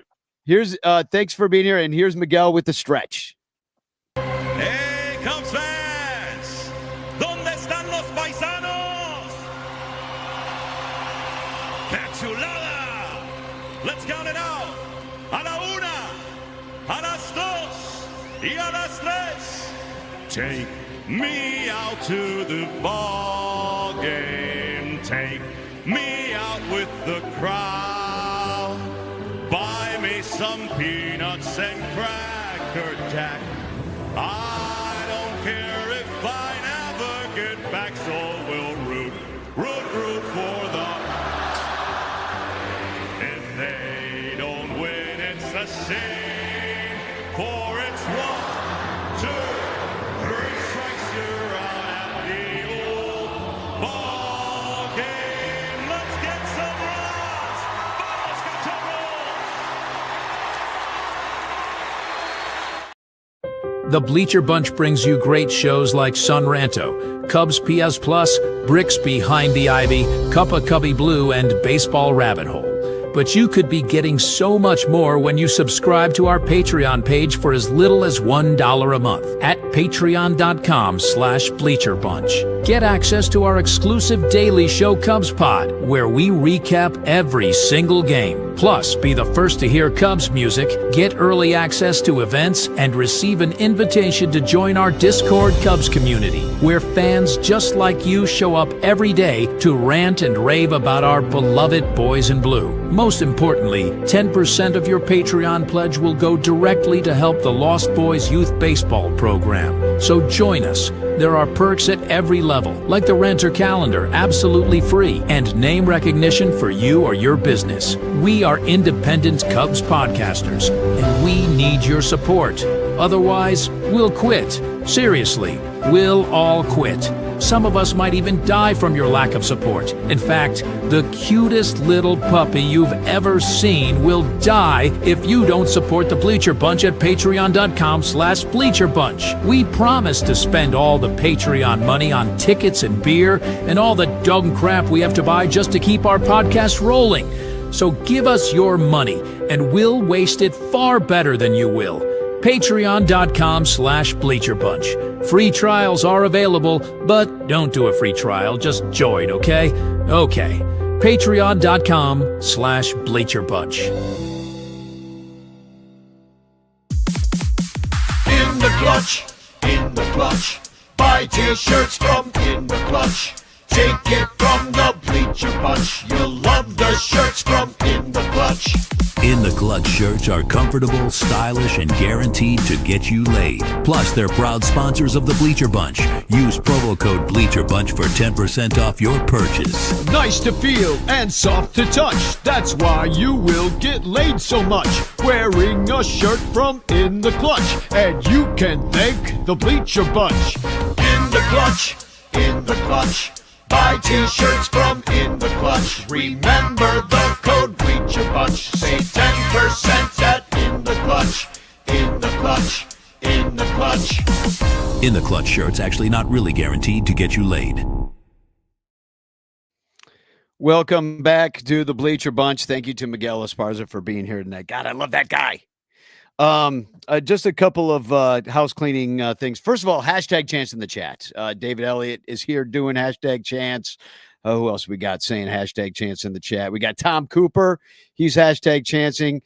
Thanks for being here. And here's Miguel with the stretch. Hey, Cubs fans! ¿Dónde están los paisanos? ¡Cachulada! Let's count it out. A la una, a las dos, y a las tres. Take me out to the ball game. Take me out with the crowd. Buy me some peanuts and Cracker Jack. I don't care if I never get back, so we'll root for the. If they don't win, it's a shame. For it's 1, 2, 3 strikes, you're out at the old ball game. Let's get some runs. Vamos, Cachorros! The Bleacher Bunch brings you great shows like Son Ranto, Cubs PS Plus, Bricks Behind the Ivy, Cup of Cubby Blue, and Baseball Rabbit Hole. But you could be getting so much more when you subscribe to our Patreon page for as little as $1 a month at patreon.com/BleacherBunch. Get access to our exclusive daily show Cubs Pod, where we recap every single game. Plus, be the first to hear Cubs music, get early access to events, and receive an invitation to join our Discord Cubs community, where fans just like you show up every day to rant and rave about our beloved boys in blue. Most importantly, 10% of your Patreon pledge will go directly to help the Lost Boys Youth Baseball program. So join us. There are perks at every level, like the Renter Calendar, absolutely free, and name recognition for you or your business. We are independent Cubs podcasters, and we need your support. Otherwise, we'll quit. Seriously, we'll all quit. Some of us might even die from your lack of support. In fact, the cutest little puppy you've ever seen will die if you don't support the Bleacher Bunch at patreon.com/bleacherbunch. We promise to spend all the Patreon money on tickets and beer and all the dung crap we have to buy just to keep our podcast rolling. So give us your money and we'll waste it far better than you will. Patreon.com/bleacherbunch. Free trials are available, but don't do a free trial. Just join, okay? Okay. Patreon.com/bleacherbunch. In the clutch, in the clutch. Buy t-shirts from In the Clutch. Take it from the Bleacher Bunch. You'll love the shirts from In the Clutch. In the Clutch shirts are comfortable, stylish, and guaranteed to get you laid. Plus, they're proud sponsors of the Bleacher Bunch. Use promo code BleacherBunch for 10% off your purchase. Nice to feel and soft to touch. That's why you will get laid so much. Wearing a shirt from In the Clutch. And you can thank the Bleacher Bunch. In the Clutch, in the Clutch. Buy t-shirts from In the Clutch. Remember the code Bleacher Bunch. Save 10% at In the Clutch. In the Clutch. In the Clutch. In the Clutch shirts actually not really guaranteed to get you laid. Welcome back to the Bleacher Bunch. Thank you to Miguel Esparza for being here tonight. God, I love that guy. Just a couple of house cleaning things. First of all, hashtag chants in the chat. David Elliott is here doing hashtag chants. Who else we got saying hashtag chants in the chat? We got Tom Cooper. He's hashtag chanting.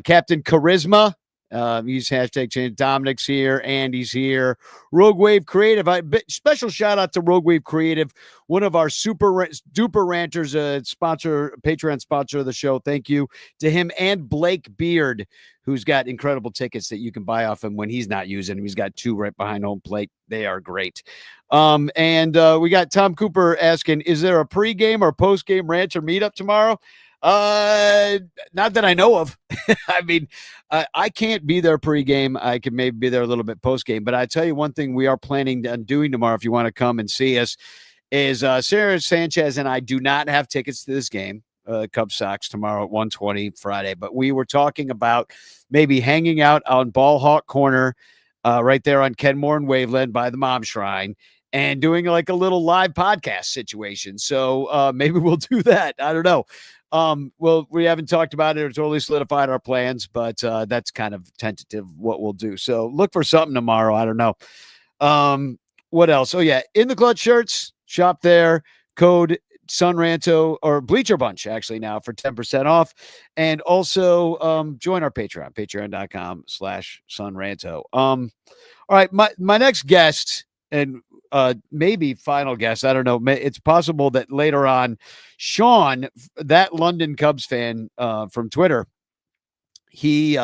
Captain Charisma. He's hashtag chanting. Dominic's here. Andy's here. Rogue Wave Creative. Special shout out to Rogue Wave Creative, one of our super duper ranters, Patreon sponsor of the show. Thank you to him and Blake Beard, who's got incredible tickets that you can buy off him when he's not using them. He's got two right behind home plate. They are great. And we got Tom Cooper asking, is there a pregame or postgame rancher meetup tomorrow? Not that I know of. I mean, I can't be there pregame. I can maybe be there a little bit postgame, but I tell you one thing we are planning on doing tomorrow, if you want to come and see us, is Sarah Sanchez and I do not have tickets to this game. Cubs Sox tomorrow at 1:20 Friday, but we were talking about maybe hanging out on Ball Hawk Corner, right there on Kenmore and Waveland by the Mom Shrine, and doing like a little live podcast situation. So maybe we'll do that. I don't know. Well, we haven't talked about it or totally solidified our plans, but that's kind of tentative what we'll do. So look for something tomorrow. I don't know. What else? Oh yeah, In the Clutch shirts, shop there. Code Sunranto or Bleacher Bunch actually now for 10% off. And also join our Patreon, patreon.com/Sunranto. All right, my next guest and maybe final guest, I don't know. It's possible that later on, Sean, that London Cubs fan from Twitter, he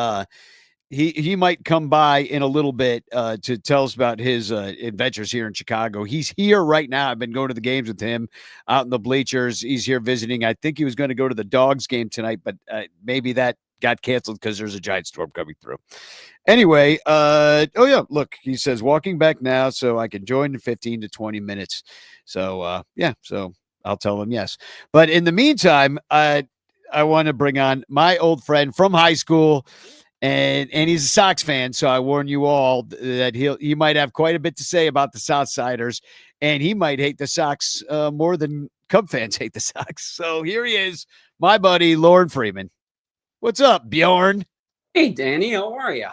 might come by in a little bit to tell us about his adventures here in Chicago. He's here right now. I've been going to the games with him out in the bleachers. He's here visiting. I think he was going to go to the Dogs game tonight, but maybe that got canceled because there's a giant storm coming through. Anyway, oh yeah, look, he says walking back now so I can join in 15 to 20 minutes. So yeah, so I'll tell him yes. But in the meantime, I want to bring on my old friend from high school. And he's a Sox fan, so I warn you all that he might have quite a bit to say about the Southsiders, and he might hate the Sox more than Cub fans hate the Sox. So here he is, my buddy Lauren Freeman. What's up, Bjorn? Hey, Danny, how are you?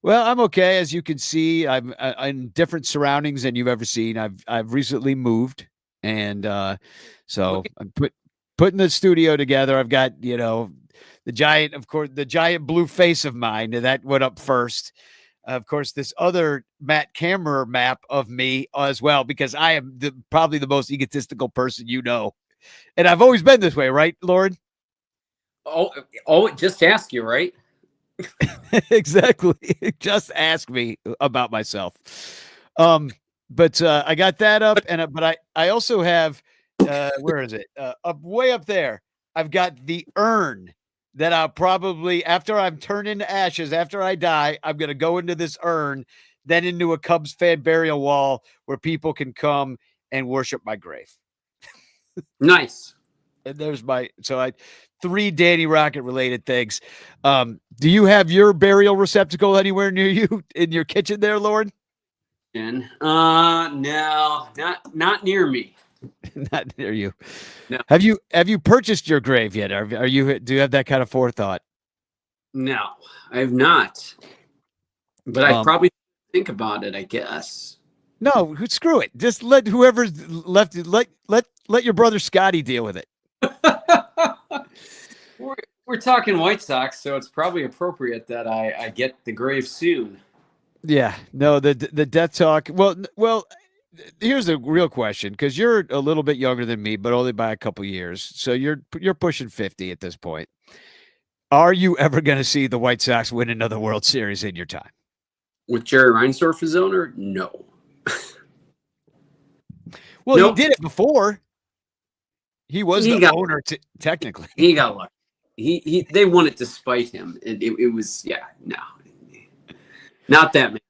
Well, I'm okay. As you can see, I'm in different surroundings than you've ever seen. I've recently moved, and so I'm putting the studio together. I've got the giant, of course, the giant blue face of mine that went up first. Of course, this other Matt Camera map of me as well, because I am probably the most egotistical person you know, and I've always been this way, right, Lauren? Just ask you, right? Exactly. Just ask me about myself. But I got that up, and but I also have where is it? Up way up there. I've got the urn that I'll probably, after I'm turned into ashes, after I die, I'm gonna go into this urn, then into a Cubs fan burial wall where people can come and worship my grave. Nice. And there's my three Danny Rocket related things. Do you have your burial receptacle anywhere near you in your kitchen there, Lauren? No, not near me. Not near you. No. Have you purchased your grave yet? Do you have that kind of forethought? No, I have not. But I probably think about it, I guess. No, screw it. Just let whoever's left let your brother Scotty deal with it. We're talking White Sox, so it's probably appropriate that I get the grave soon. Yeah, no, the death talk. Well, here's the real question, because you're a little bit younger than me, but only by a couple years. So you're pushing 50 at this point. Are you ever going to see the White Sox win another World Series in your time? With Jerry Reinsdorf as owner? No. Well, nope. He did it before. He was the owner, technically. He got lucky. They won it despite him. It was, no. Not that many.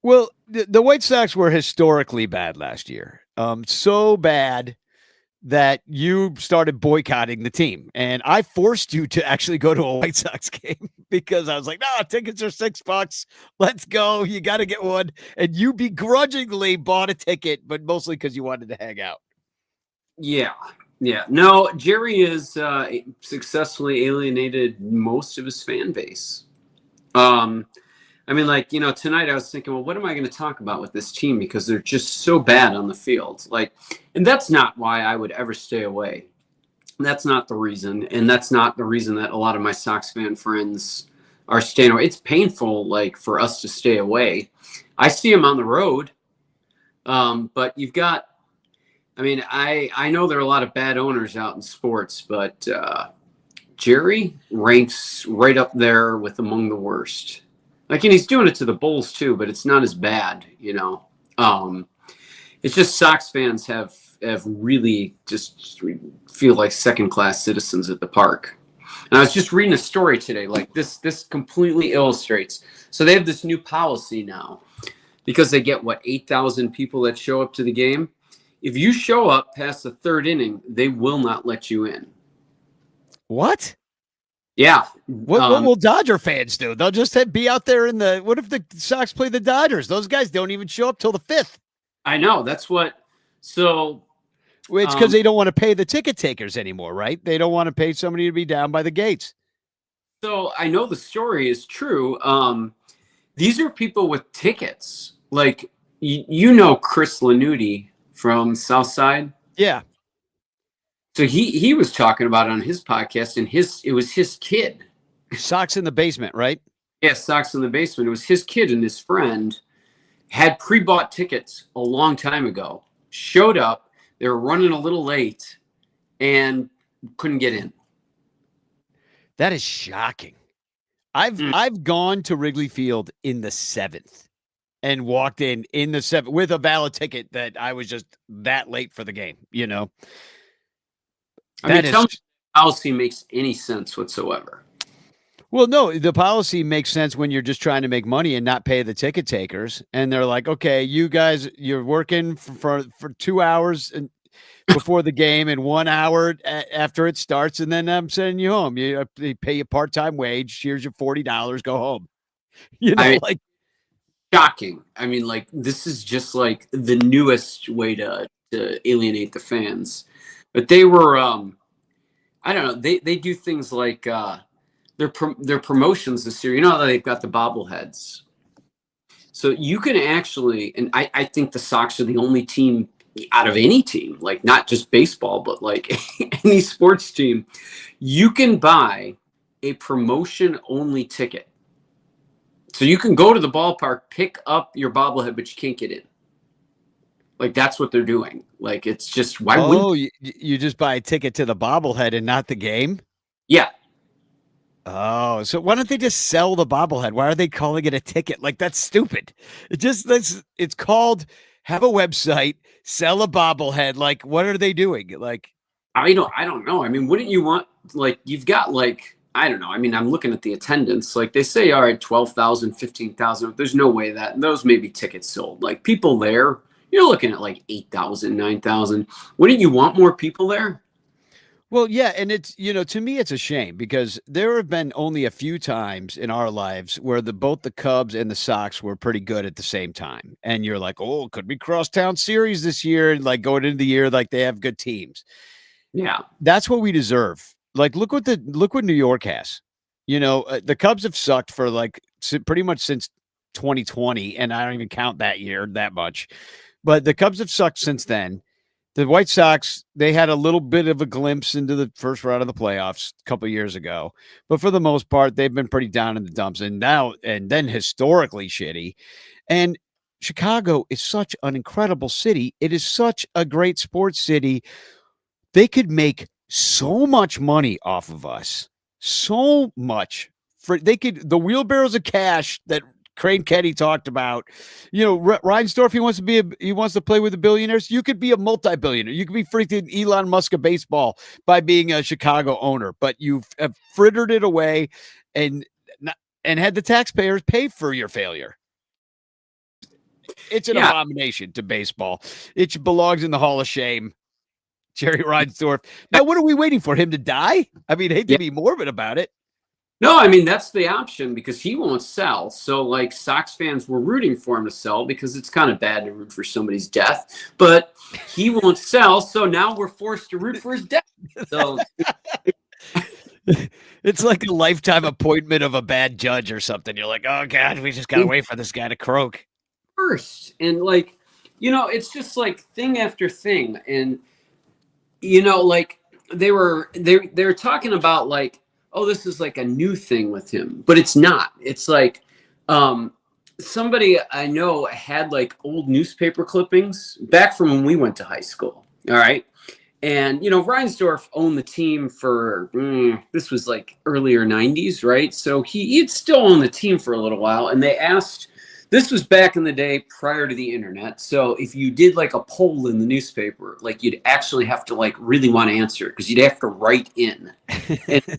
Well, the White Sox were historically bad last year. So bad that you started boycotting the team. And I forced you to actually go to a White Sox game because I was like, no, tickets are $6. Let's go. You got to get one. And you begrudgingly bought a ticket, but mostly because you wanted to hang out. Yeah. No, Jerry has successfully alienated most of his fan base. I mean, tonight I was thinking, well, what am I going to talk about with this team? Because they're just so bad on the field. And that's not why I would ever stay away. That's not the reason. And that's not the reason that a lot of my Sox fan friends are staying away. It's painful, for us to stay away. I see them on the road. But you've got, I know there are a lot of bad owners out in sports, but Jerry ranks right up there with among the worst. And he's doing it to the Bulls too, but it's not as bad, It's just Sox fans have really just feel like second-class citizens at the park. And I was just reading a story today, this completely illustrates. So they have this new policy now, because they get 8,000 people that show up to the game. If you show up past the third inning, they will not let you in. What? Yeah. What will Dodger fans do? They'll just be out there what if the Sox play the Dodgers? Those guys don't even show up till the 5th. I know. That's what. So. It's because they don't want to pay the ticket takers anymore, right? They don't want to pay somebody to be down by the gates. So I know the story is true. These are people with tickets. Chris Lanuti from Southside. Yeah. So he was talking about it on his podcast, and it was his kid. Sox in the Basement, right? Yeah, Sox in the Basement. It was his kid and his friend had pre-bought tickets a long time ago. Showed up, they were running a little late, and couldn't get in. That is shocking. I've gone to Wrigley Field in the 7th and walked in the 7th with a valid ticket that I was just that late for the game, tell me the policy makes any sense whatsoever. Well, no, the policy makes sense when you're just trying to make money and not pay the ticket takers. And they're like, okay, you guys, you're working for 2 hours before the game and 1 hour after it starts, and then I'm sending you home. They pay you part-time wage. Here's your $40. Go home. Shocking. This is just the newest way to alienate the fans. But they were, I don't know. They do things like their promotions this year. They've got the bobbleheads, so you can actually. And I think the Sox are the only team out of any team, not just baseball, but any sports team. You can buy a promotion-only ticket, so you can go to the ballpark, pick up your bobblehead, but you can't get in. That's what they're doing. It's just, why wouldn't you just buy a ticket to the bobblehead and not the game? Yeah. Oh, so why don't they just sell the bobblehead? Why are they calling it a ticket? Like, that's stupid. It's called have a website, sell a bobblehead. Like, what are they doing? Like, I don't know. I mean, wouldn't you want, like, you've got, like, I don't know. I mean, I'm looking at the attendance. Like, they say, all right, 12,000, 15,000. There's no way that those may be tickets sold. Like, people there, you're looking at like 8,000, 9,000. Wouldn't you want more people there? well, yeah, and it's, to me it's a shame because there have been only a few times in our lives where both the Cubs and the Sox were pretty good at the same time. And you're like, "Oh, could be crosstown series this year," and like going into the year like they have good teams. Yeah. That's what we deserve. Like, look what New York has. The Cubs have sucked for like pretty much since 2020, and I don't even count that year that much. But the Cubs have sucked since then. The White Sox, they had a little bit of a glimpse into the first round of the playoffs a couple of years ago, but for the most part, they've been pretty down in the dumps, and then historically shitty. And Chicago is such an incredible city. It is such a great sports city. They could make so much money off of us. So much. The wheelbarrows of cash that Crane Kenny talked about. Reinsdorf, he wants to play with the billionaires. You could be a multi-billionaire. You could be freaking Elon Musk of baseball by being a Chicago owner, but you've frittered it away and had the taxpayers pay for your failure. It's an abomination to baseball. It belongs in the Hall of Shame. Jerry Reinsdorf. Now, what are we waiting for? Him to die? I mean, I hate to be morbid about it. No, I mean, that's the option because he won't sell. So, like, Sox fans were rooting for him to sell because it's kind of bad to root for somebody's death. But he won't sell, so now we're forced to root for his death. So it's like a lifetime appointment of a bad judge or something. You're like, oh, God, we just got to wait for this guy to croak. First. And, like, it's just like thing after thing. And, like, they were talking about, like, oh, this is like a new thing with him, but it's not. It's like somebody I know had like old newspaper clippings back from when we went to high school. All right. And, Reinsdorf owned the team for, this was like earlier 90s, right? So he'd still owned the team for a little while. And they asked, this was back in the day prior to the internet. So if you did like a poll in the newspaper, like you'd actually have to like really want to answer it because you'd have to write in. And,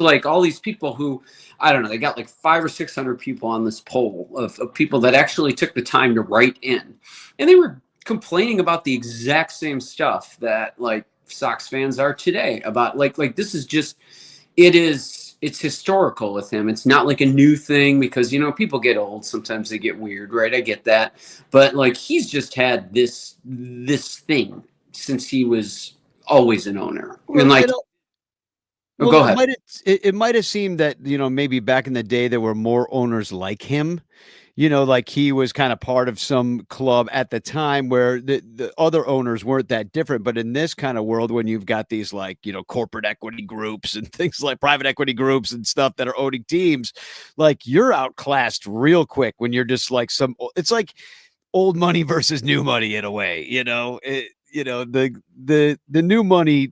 like all these people who, I don't know, they got like 500 or 600 people on this poll of people that actually took the time to write in. And they were complaining about the exact same stuff that like Sox fans are today about like this is just, it's historical with him. It's not like a new thing because, people get old. Sometimes they get weird, right? I get that. But like he's just had this thing since he was always an owner. And like, well, go ahead. It might have seemed that, maybe back in the day there were more owners like him, like he was kind of part of some club at the time where the other owners weren't that different. But in this kind of world, when you've got these like, corporate equity groups and things like private equity groups and stuff that are owning teams, like you're outclassed real quick when you're just like it's like old money versus new money in a way, the new money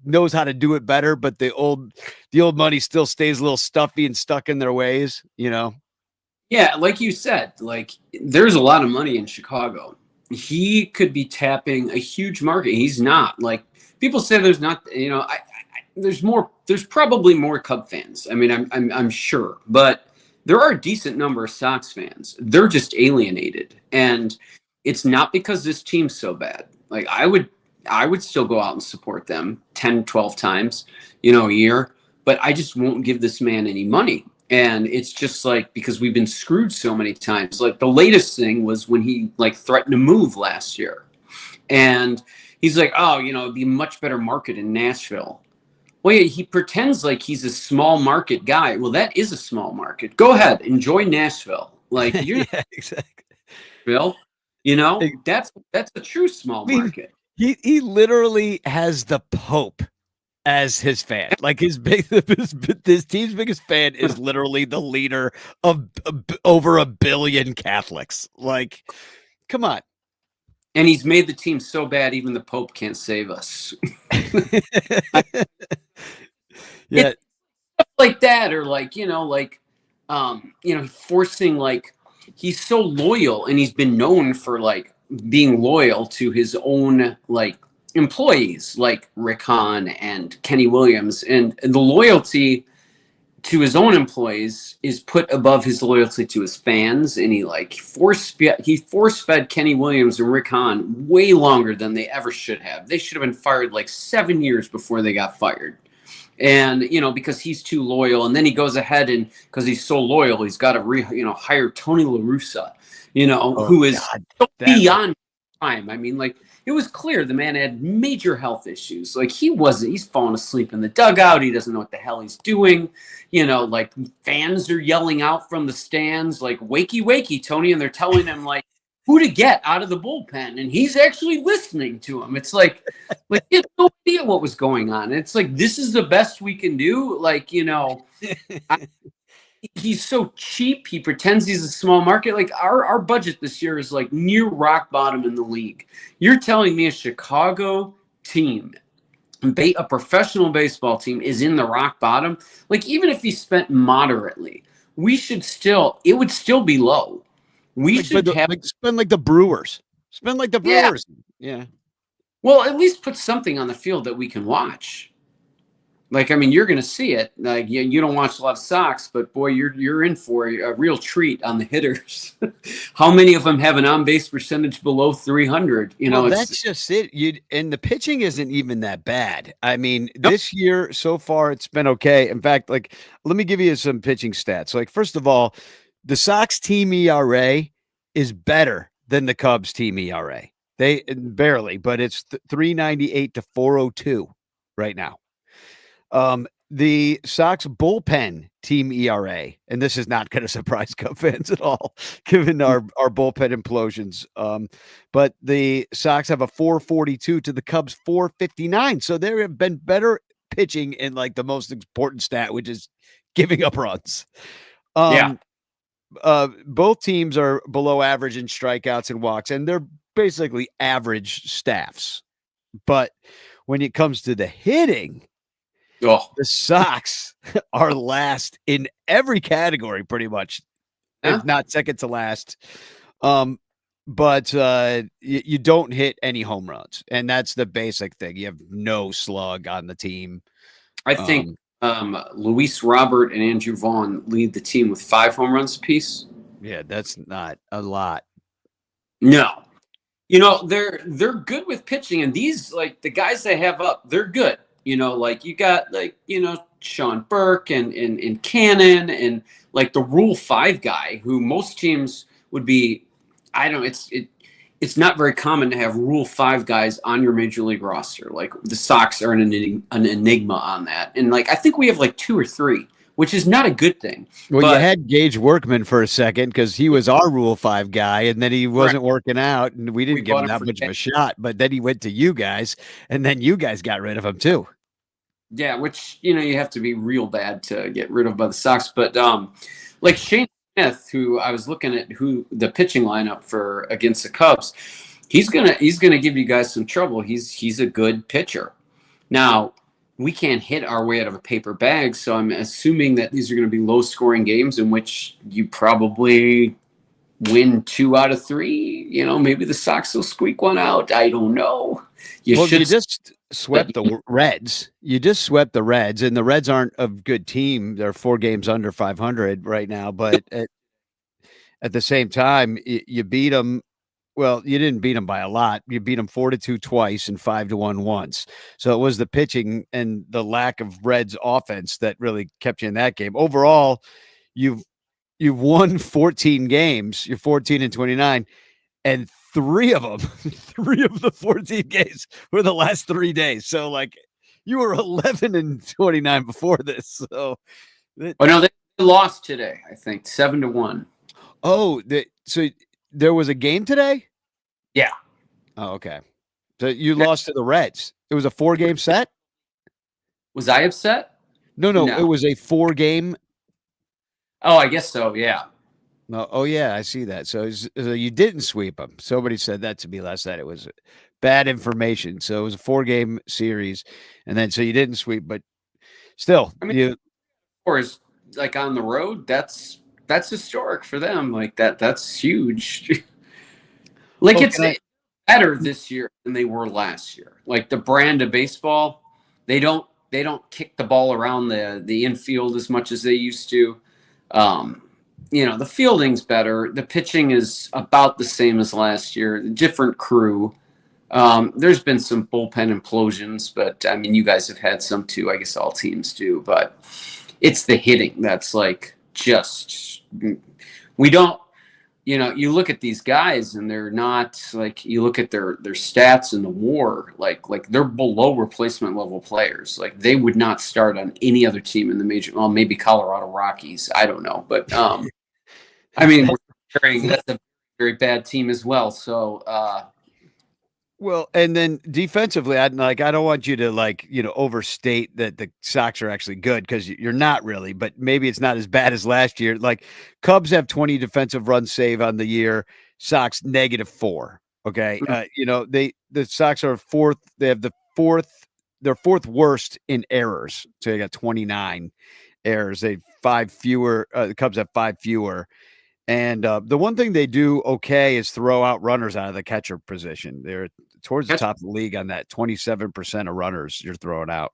knows how to do it better, but the old money still stays a little stuffy and stuck in their ways, Yeah, like you said, like there's a lot of money in Chicago. He could be tapping a huge market. He's not. Like people say there's not, there's probably more Cub fans. I mean, I'm sure, but there are a decent number of Sox fans. They're just alienated. And it's not because this team's so bad. Like I would still go out and support them 10, 12 times, a year, but I just won't give this man any money. And it's just like, because we've been screwed so many times. Like the latest thing was when he like threatened to move last year. And he's like, oh, it'd be a much better market in Nashville. Well, yeah, he pretends like he's a small market guy. Well, that is a small market. Go ahead, enjoy Nashville. Like you're yeah, exactly. Bill, that's a true small market. He literally has the Pope as his fan. Like his team's biggest fan is literally the leader of over 1 billion Catholics. Like, come on. And he's made the team so bad, even the Pope can't save us. Yeah. Like that, or forcing, like, he's so loyal, and he's been known for like being loyal to his own like employees, like Rick Hahn and Kenny Williams, and the loyalty to his own employees is put above his loyalty to his fans. And he force fed Kenny Williams and Rick Hahn way longer than they ever should have. They should have been fired like 7 years before they got fired. And, because he's too loyal. And then he goes ahead, and because he's so loyal, he's got to hire Tony La Russa, who is so beyond time. I mean, like, it was clear the man had major health issues. Like, he's falling asleep in the dugout. He doesn't know what the hell he's doing. Like, fans are yelling out from the stands, like, wakey, wakey, Tony. And they're telling him, like, who to get out of the bullpen. And he's actually listening to him. It's like he had no idea what was going on. It's like, this is the best we can do. Like, he's so cheap. He pretends he's a small market. Like, our budget this year is like near rock bottom in the league. You're telling me a Chicago team, a professional baseball team, is in the rock bottom? Like, even if he spent moderately, it would still be low. We should spend like the Brewers. Spend like the Brewers. Yeah. Well, at least put something on the field that we can watch. Like, I mean, you're going to see it. Like, you don't watch a lot of Sox, but boy, you're in for a real treat on the hitters. How many of them have an on-base percentage below 300? That's just it. And the pitching isn't even that bad. I mean, this year so far it's been okay. In fact, like, let me give you some pitching stats. Like, first of all, the Sox team ERA is better than the Cubs team ERA. They barely, but it's 3.98 to 4.02 right now. The Sox bullpen team ERA, and this is not going to surprise Cub fans at all, given our bullpen implosions. But the Sox have a 4.42 to the Cubs 4.59. So there have been better pitching in like the most important stat, which is giving up runs. Both teams are below average in strikeouts and walks, and they're basically average staffs. But when it comes to the hitting, the Sox are last in every category, pretty much, if not second to last. But you don't hit any home runs, and that's the basic thing. You have no slug on the team. I think Luis Robert and Andrew Vaughn lead the team with 5 home runs apiece. Yeah, that's not a lot. No. They're good with pitching, and these, like, the guys they have up, they're good. Like, you got, like, Sean Burke and Cannon, and like the Rule 5 guy, who most teams would be. I don't know. It's not very common to have Rule 5 guys on your major league roster. Like, the Sox are an enigma on that. And, like, I think we have like 2 or 3, which is not a good thing. Well, you had Gage Workman for a second because he was our Rule 5 guy, and then he wasn't working out, and we didn't give him that much of a shot. But then he went to you guys, and then you guys got rid of him too. Yeah, which, you have to be real bad to get rid of by the Sox. But like Shane Smith, who I was looking at, who the pitching lineup for against the Cubs, he's gonna give you guys some trouble. He's a good pitcher. Now, we can't hit our way out of a paper bag, so I'm assuming that these are going to be low-scoring games in which you probably win 2 out of 3. Maybe the Sox will squeak one out. I don't know. You just swept the Reds. You just swept the Reds, and the Reds aren't a good team. They're 4 games under 500 right now, but at the same time, you beat them. Well, you didn't beat them by a lot. You beat them 4-2 twice and 5-1 once. So it was the pitching and the lack of Reds offense that really kept you in that game. Overall, you've won 14 games. You're 14-29, and 3 of the 14 games were the last 3 days. So, like, you were 11-29 before this. So, they lost today. I think 7-1. Oh, so there was a game today? Yeah. Oh, okay. So you lost to the Reds. It was a 4-game set? Was I upset? No. It was a 4-game. Oh, I guess so. Yeah. No. Oh, yeah. I see that. So you didn't sweep them. Somebody said that to me last night. It was bad information. So it was a 4-game series. And then so you didn't sweep, but still, I mean, you or is like on the road. That's historic for them. Like that's huge. Like oh, it's can I, better this year than they were last year. Like the brand of baseball, they don't kick the ball around the infield as much as they used to. The fielding's better. The pitching is about the same as last year. Different crew. There's been some bullpen implosions, but I mean, you guys have had some too. I guess all teams do, but it's the hitting that's like just we don't. You look at these guys and they're not like you look at their stats in the WAR, like they're below replacement level players. Like they would not start on any other team in the major. Well, maybe Colorado Rockies. I don't know, but I mean, that's a very bad team as well. So. Well, and then defensively, I don't want you to overstate that the Sox are actually good because you're not really, but maybe it's not as bad as last year. Like Cubs have 20 defensive runs save on the year, Sox -4. Okay. The Sox are fourth. They have they're fourth worst in errors. So they got 29 errors. They have 5 fewer. The Cubs have 5 fewer. And the one thing they do okay is throw out runners out of the catcher position. They're towards the top of the league on that. 27% of runners you're throwing out.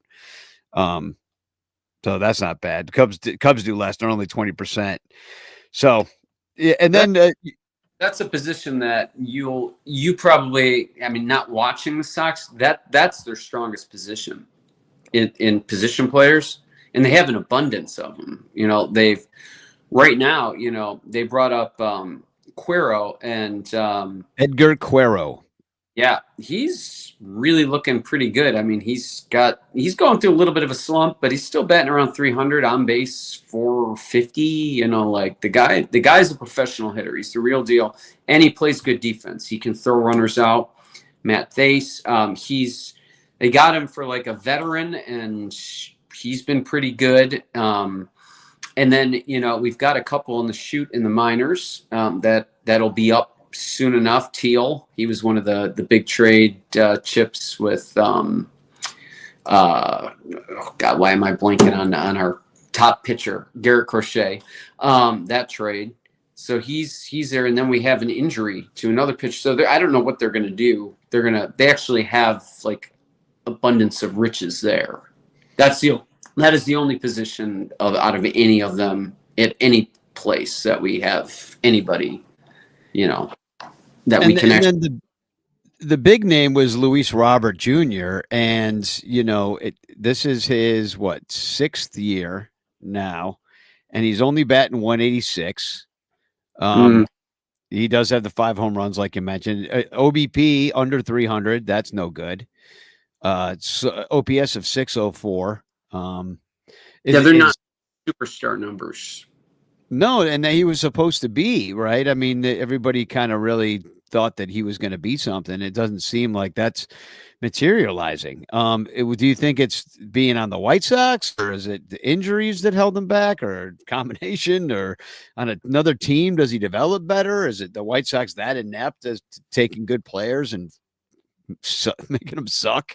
So that's not bad. Cubs do less. They're only 20%. So, yeah, and then that's a position that you probably, I mean, not watching the Sox, that's their strongest position in position players, and they have an abundance of them. They've right now, they brought up Cuero and Edgar Cuero. Yeah, he's really looking pretty good. I mean, he's going through a little bit of a slump, but he's still batting around 300 on base, 450. Like the guy's a professional hitter. He's the real deal, and he plays good defense. He can throw runners out. Matt Thace, they got him for like a veteran, and he's been pretty good. And then we've got a couple in the chute in the minors that'll be up soon enough. Teal, he was one of the big trade chips with God, why am I blanking on our top pitcher, Garrett Crochet, that trade. So he's there, and then we have an injury to another pitcher. So I don't know what they're going to do. They actually have like abundance of riches there. That is the only position out of any of them at any place that we have anybody, that we can actually. And the big name was Luis Robert Jr. And this is his 6th year now, and he's only batting 186. He does have the 5 home runs, like you mentioned. OBP under 300. That's no good. It's OPS of 604. They're not superstar numbers. No, and he was supposed to be, right? I mean, everybody kind of really thought that he was going to be something. It doesn't seem like that's materializing. Do you think it's being on the White Sox, or is it the injuries that held him back, or combination, or on another team? Does he develop better? Is it the White Sox that inept as taking good players and making them suck?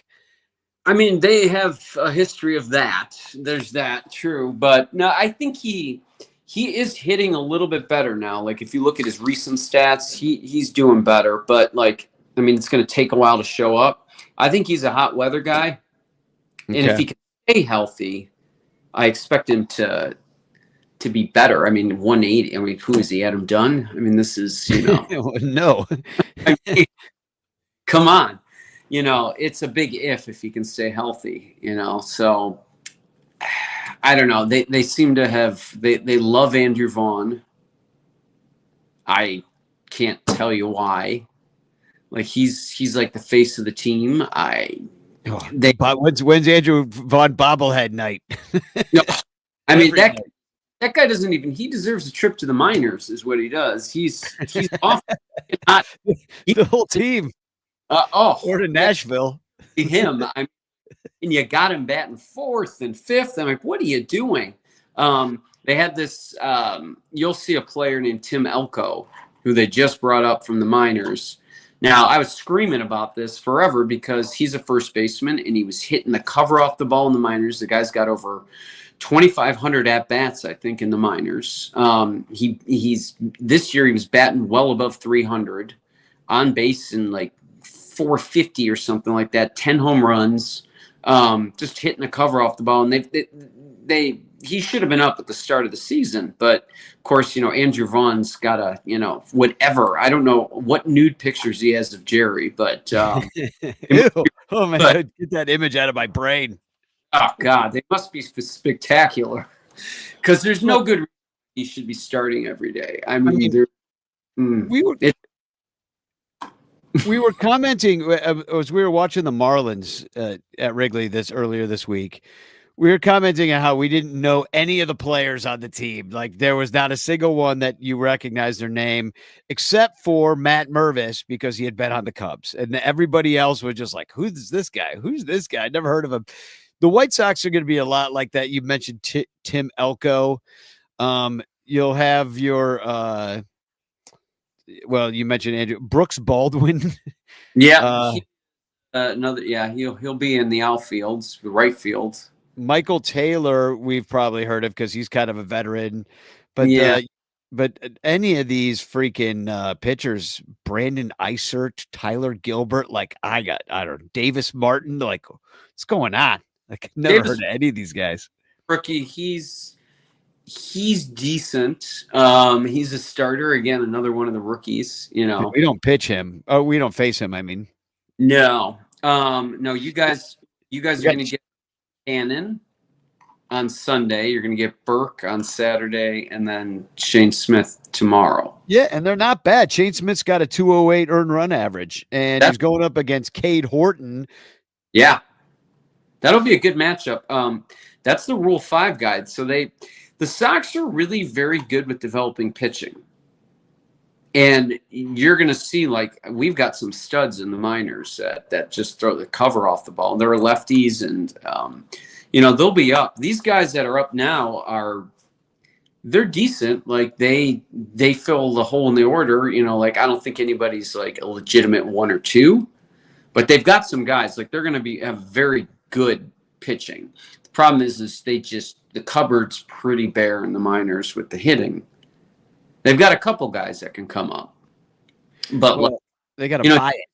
I mean, they have a history of that. There's that, true. But no, I think he is hitting a little bit better now. Like if you look at his recent stats, he's doing better. But like, I mean, it's going to take a while to show up. I think he's a hot weather guy, and if he can stay healthy, I expect him to be better. I mean, 180. I mean, who is he? Adam Dunn? I mean, this is no. I mean, come on. It's a big if he can stay healthy, so I don't know. They seem to have, they love Andrew Vaughn. I can't tell you why. Like he's like the face of the team. When's Andrew Vaughn bobblehead night? No, I mean, that guy doesn't even, he deserves a trip to the minors is what he does. He's off. The whole team. Or to Nashville. Him. And you got him batting 4th and 5th. I'm like, what are you doing? They had this, you'll see a player named Tim Elko, who they just brought up from the minors. Now, I was screaming about this forever because he's a first baseman and he was hitting the cover off the ball in the minors. The guy's got over 2,500 at bats, I think, in the minors. He's this year he was batting well above 300, on base in like 450 or something like that. 10 home runs, just hitting the cover off the ball. And he should have been up at the start of the season, but of course, Andrew Vaughn's got a, whatever. I don't know what nude pictures he has of Jerry, but Ew. Oh man, get that image out of my brain. Oh God, they must be spectacular because there's no good reason he should be starting every day. We were commenting as we were watching the Marlins at Wrigley earlier this week. We were commenting on how we didn't know any of the players on the team. Like there was not a single one that you recognized their name except for Matt Mervis because he had been on the Cubs. And everybody else was just like, who's this guy? Who's this guy? I never heard of him. The White Sox are going to be a lot like that. You mentioned Tim Elko. You'll have your you mentioned Andrew Brooks Baldwin. Yeah. He'll be in the outfields, the right field. Michael Taylor, we've probably heard of because he's kind of a veteran, but any of these freaking pitchers, Brandon Eisert, Tyler Gilbert, like I don't know, Davis Martin, like what's going on? Like never heard of any of these guys. Rookie, he's decent. He's a starter again, another one of the rookies. We don't pitch him. Oh, we don't face him. I mean, no. You guys are going to get Cannon on Sunday. You're going to get Burke on Saturday, and then Shane Smith tomorrow. Yeah, and they're not bad. Shane Smith's got a 208 earned run average, and he's going up against Cade Horton. Yeah, that'll be a good matchup. That's the Rule 5 guide. So the Sox are really very good with developing pitching. And you're going to see, like, we've got some studs in the minors that just throw the cover off the ball. They're lefties, and, they'll be up. These guys that are up now they're decent. Like, they fill the hole in the order. Like, I don't think anybody's, like, a legitimate 1 or 2. But they've got some guys. Like, they're going to have very good pitching. The problem is the cupboard's pretty bare in the minors with the hitting. They've got a couple guys that can come up, but they got to buy it.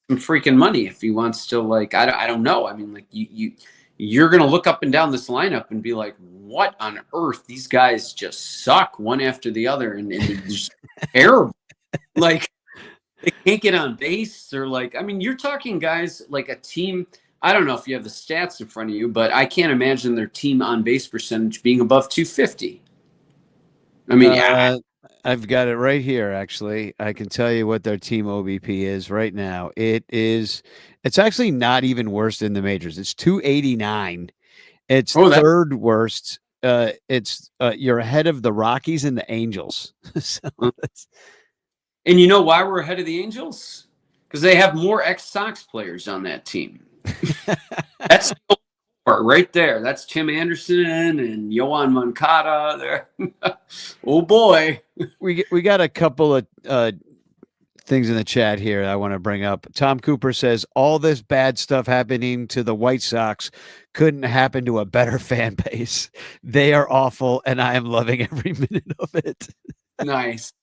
Some freaking money if he wants to. Like, I don't know. I mean, like you're gonna look up and down this lineup and be like, what on earth? These guys just suck one after the other, and they're just terrible. Like they can't get on base. Or like, I mean, you're talking guys like a team. I don't know if you have the stats in front of you, but I can't imagine their team on base percentage being above 250. I mean, I've got it right here, actually. I can tell you what their team OBP is right now. It's actually not even worse than the majors. It's 289. It's third worst. You're ahead of the Rockies and the Angels. And you know why we're ahead of the Angels? Because they have more ex-Sox players on that team. That's right there. That's Tim Anderson and Yohan Moncada there. Oh boy. We got a couple of things in the chat here I want to bring up. Tom Cooper says all this bad stuff happening to the White Sox couldn't happen to a better fan base. They are awful, and I am loving every minute of it. Nice.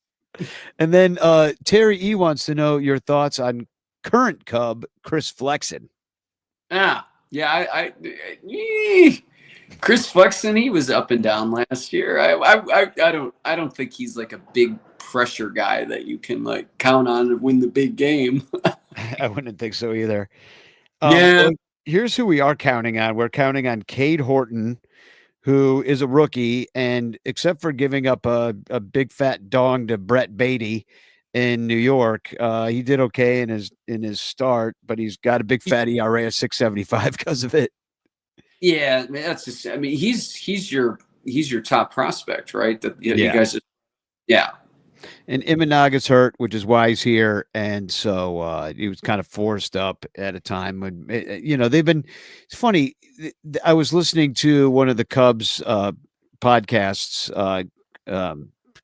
And then Terry E wants to know your thoughts on current Cub Chris Flexen. Yeah, Chris Flexen, he was up and down last year. I don't think he's like a big pressure guy that you can like count on to win the big game. I wouldn't think so either. Yeah. Here's who we are counting on. We're counting on Cade Horton, who is a rookie, and except for giving up a big fat dong to Brett Beatty in New York, he did okay in his start, but he's got a big fat ERA of 6.75 because of it. Yeah, that's just. I mean, he's your top prospect, right? That you guys. Yeah. And Imanaga's hurt, which is why he's here, and so he was kind of forced up at a time when they've been. It's funny. I was listening to one of the Cubs podcasts.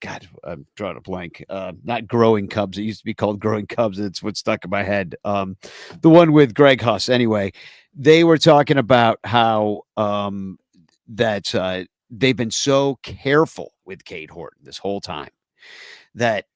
God, I'm drawing a blank. Not Growing Cubs. It used to be called Growing Cubs. It's what stuck in my head. The one with Greg Huss. Anyway, they were talking about how that they've been so careful with Cade Horton this whole time that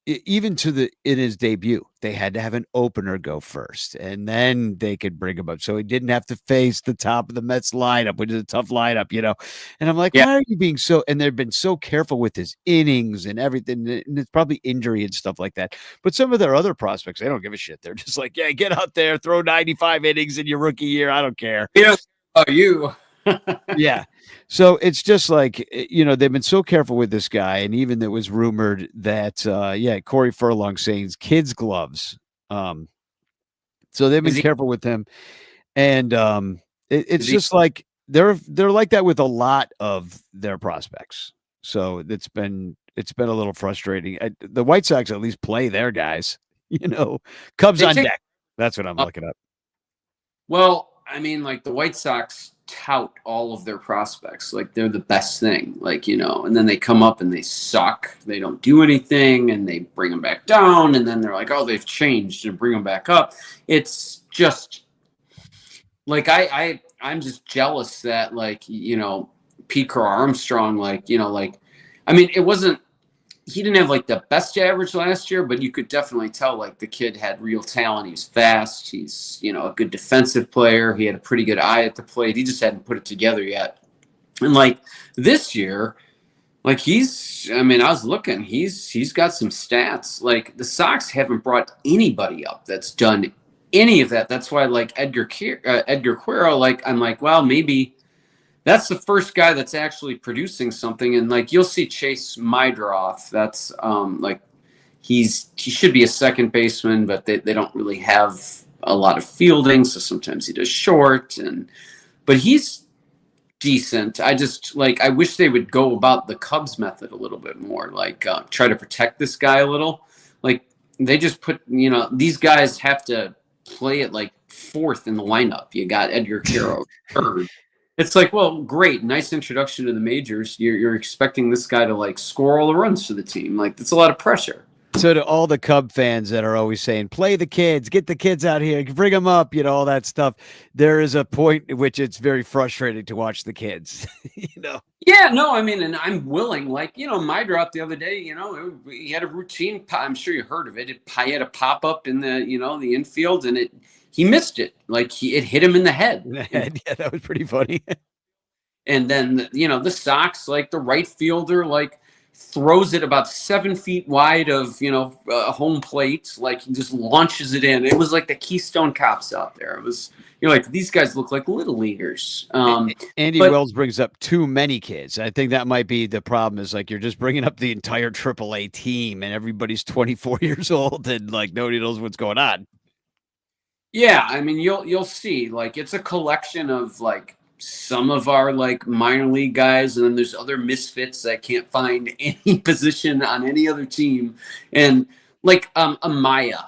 even in his debut, they had to have an opener go first, and then they could bring him up. So he didn't have to face the top of the Mets lineup, which is a tough lineup, And I'm like, why are you being so? And they've been so careful with his innings and everything, and it's probably injury and stuff like that. But some of their other prospects, they don't give a shit. They're just like, yeah, get out there, throw 95 innings in your rookie year. I don't care. Yeah. Oh, you. Yeah. So it's just like, they've been so careful with this guy. And even there was rumored that, Corey Furlong saying kids' gloves. So they've been careful with him. And it's just like they're like that with a lot of their prospects. So it's been a little frustrating. The White Sox at least play their guys, Cubs on deck. That's what I'm looking up. Well, I mean, like the White Sox tout all of their prospects like they're the best thing, and then they come up and they suck. They don't do anything, and they bring them back down, and then they're like, oh, they've changed, and bring them back up. It's just like I'm just jealous that Pete Crow Armstrong, I mean, he didn't have the best average last year, but you could definitely tell the kid had real talent. He was fast. He's, a good defensive player. He had a pretty good eye at the plate. He just hadn't put it together yet. And this year, I was looking, he's got some stats. The Sox haven't brought anybody up that's done any of that. That's why Edgar Quero, I'm like, well, maybe that's the first guy that's actually producing something. And you'll see Chase Mydroff. That's he should be a second baseman, but they don't really have a lot of fielding. So sometimes he does short, but he's decent. I just I wish they would go about the Cubs method a little bit more, try to protect this guy a little. They just put, these guys have to play it fourth in the lineup. You got Edgar Quero third. It's well, great, nice introduction to the majors. You're expecting this guy to score all the runs for the team. That's a lot of pressure. So to all the Cub fans that are always saying, play the kids, get the kids out here, bring them up, all that stuff. There is a point at which it's very frustrating to watch the kids, Yeah, no, I mean, and I'm willing, my drop the other day, he had a routine. I'm sure you heard of it. He had a pop up in the, the infield, and he missed it. It hit him in the head. Yeah, that was pretty funny. And then, the Sox, the right fielder, throws it about 7 feet wide of, home plate. He just launches it in. It was like the Keystone Cops out there. It was, these guys look like little leaguers. Andy Wells brings up too many kids. I think that might be the problem is you're just bringing up the entire AAA team and everybody's 24 years old and nobody knows what's going on. Yeah, I mean, you'll see. It's a collection of some of our minor league guys, and then there's other misfits that can't find any position on any other team. And Amaya,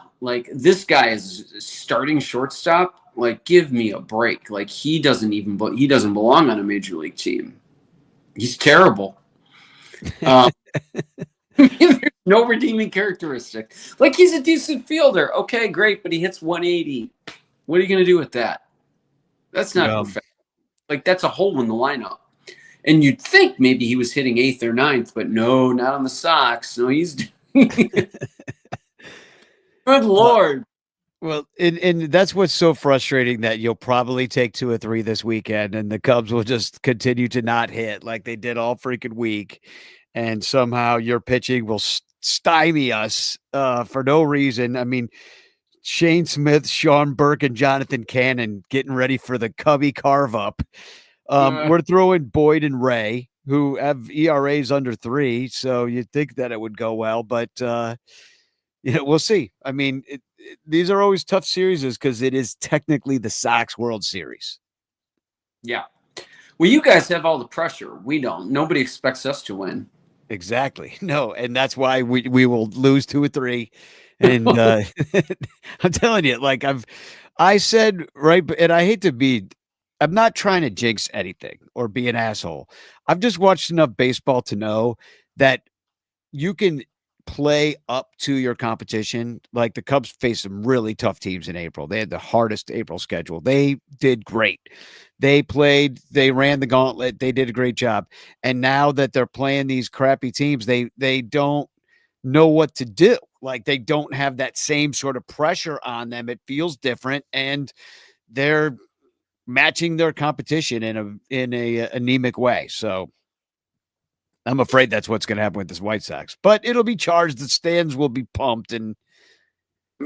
this guy is starting shortstop. Give me a break. He doesn't belong on a major league team. He's terrible. There's no redeeming characteristic. He's a decent fielder. Okay, great, but he hits 180. What are you going to do with that? That's not perfect. That's a hole in the lineup. And you'd think maybe he was hitting 8th or 9th, but no, not on the Sox. No, he's good Lord. Well, and that's what's so frustrating, that you'll probably take 2 or 3 this weekend, and the Cubs will just continue to not hit like they did all freaking week. And somehow your pitching will stymie us for no reason. I mean, Shane Smith, Sean Burke, and Jonathan Cannon getting ready for the Cubby carve up. We're throwing Boyd and Ray, who have ERAs under 3. So you'd think that it would go well, but we'll see. I mean, these are always tough series because it is technically the Sox World Series. Yeah. Well, you guys have all the pressure. We don't. Nobody expects us to win. Exactly. No, and that's why we will lose 2 or 3. And I'm telling you, I said, right, and I hate to be, I'm not trying to jinx anything or be an asshole. I've just watched enough baseball to know that you can play up to your competition. Like the Cubs faced some really tough teams in April. They had the hardest April schedule. They did great. They ran the gauntlet. They did a great job. And now that they're playing these crappy teams, they don't know what to do. Like they don't have that same sort of pressure on them. It feels different, and they're matching their competition in a anemic way. So I'm afraid that's what's going to happen with this White Sox, but it'll be charged. The stands will be pumped, and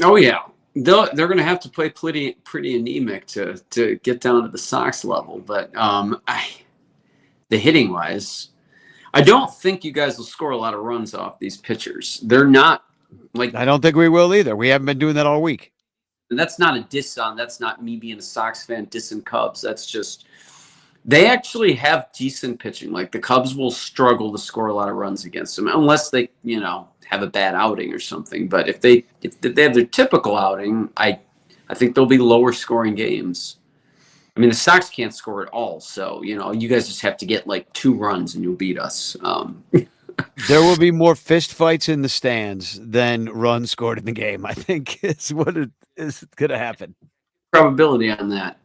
oh yeah, they're going to have to play pretty anemic to get down to the Sox level. But the hitting wise, I don't think you guys will score a lot of runs off these pitchers. They're not like I don't think we will either. We haven't been doing that all week. And that's not a diss on. That's not me being a Sox fan dissing Cubs. That's just they actually have decent pitching. Like the Cubs will struggle to score a lot of runs against them unless they, have a bad outing or something. But if they have their typical outing, I think they'll be lower scoring games. I mean, the Sox can't score at all. So, you guys just have to get like 2 runs and you'll beat us. There will be more fist fights in the stands than runs scored in the game, I think is what is going to happen. Probability on that.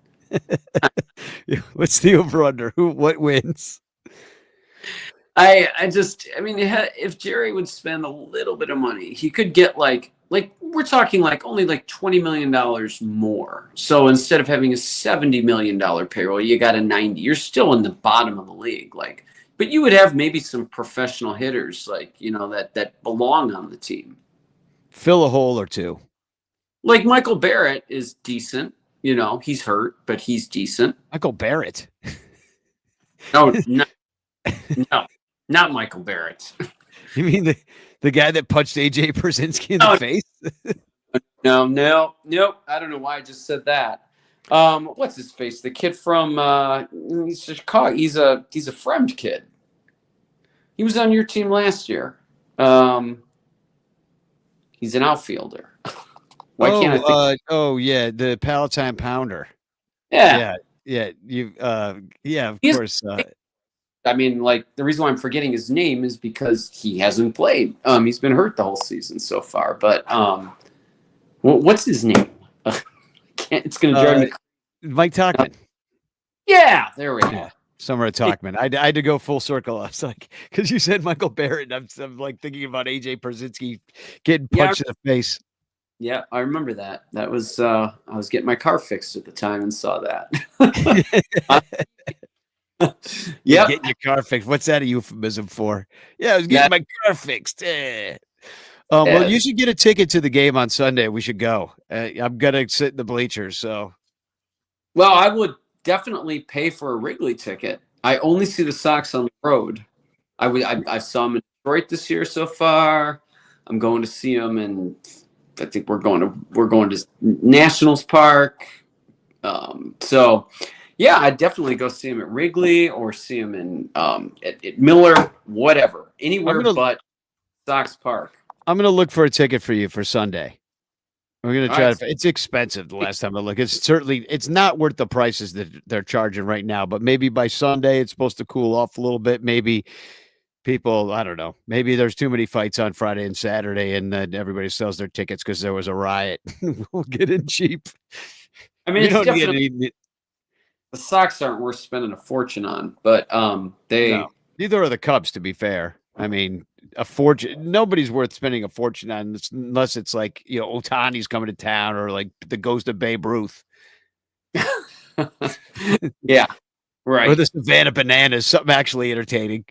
What's the over-under? What wins? If Jerry would spend a little bit of money, he could get like we're talking like only like $20 million more. So instead of having a $70 million payroll, you got a 90. You're still in the bottom of the league. But you would have maybe some professional hitters that belong on the team. Fill a hole or two. Like Michael Barrett is decent. He's hurt, but he's decent. Michael Barrett. No, not Michael Barrett. You mean the guy that punched AJ Pierzynski in the face? No. I don't know why I just said that. What's his face? The kid from he's Chicago. He's a Fremd kid. He was on your team last year. He's an outfielder. Why can't I think? The Palatine Pounder. Yeah. Of course. The reason why I'm forgetting his name is because he hasn't played. He's been hurt the whole season so far. But what's his name? It's going to drive me. Mike Tauchman. Yeah, there we go. Summer of Tauchman. I had to go full circle. I was like, because you said Michael Barrett, and I'm like thinking about AJ Pierzynski getting punched in the face. Yeah, I remember that. That was I was getting my car fixed at the time and saw that. Yeah, getting your car fixed. What's that a euphemism for? Yeah, I was getting my car fixed. Well, you should get a ticket to the game on Sunday. We should go. I'm gonna sit in the bleachers. So, well, I would definitely pay for a Wrigley ticket. I only see the Sox on the road. I saw them in Detroit this year so far. I'm going to see them, and I think we're going to Nationals Park. So. Yeah, I'd definitely go see him at Wrigley or see him in at Miller, whatever, anywhere but Sox Park. I'm gonna look for a ticket for you for Sunday. We're gonna try to. It's expensive. The last time I looked, it's not worth the prices that they're charging right now. But maybe by Sunday, it's supposed to cool off a little bit. Maybe people, I don't know. Maybe there's too many fights on Friday and Saturday, and then everybody sells their tickets because there was a riot. We'll get in cheap. I mean, the Sox aren't worth spending a fortune on, but neither are the Cubs, to be fair. I mean, a fortune. Nobody's worth spending a fortune on unless it's like Ohtani's coming to town or like the ghost of Babe Ruth. Yeah, right. Or the Savannah Bananas, something actually entertaining.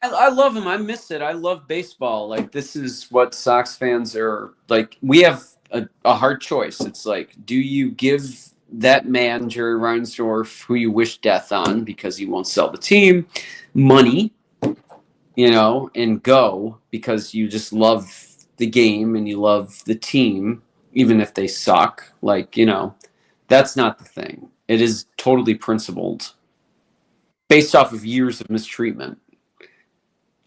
I love him. I miss it. I love baseball. Like this is what Sox fans are like. We have a hard choice. It's like, do you give that man, Jerry Reinsdorf, who you wish death on because he won't sell the team, money, and go because you just love the game and you love the team, even if they suck. That's not the thing. It is totally principled based off of years of mistreatment.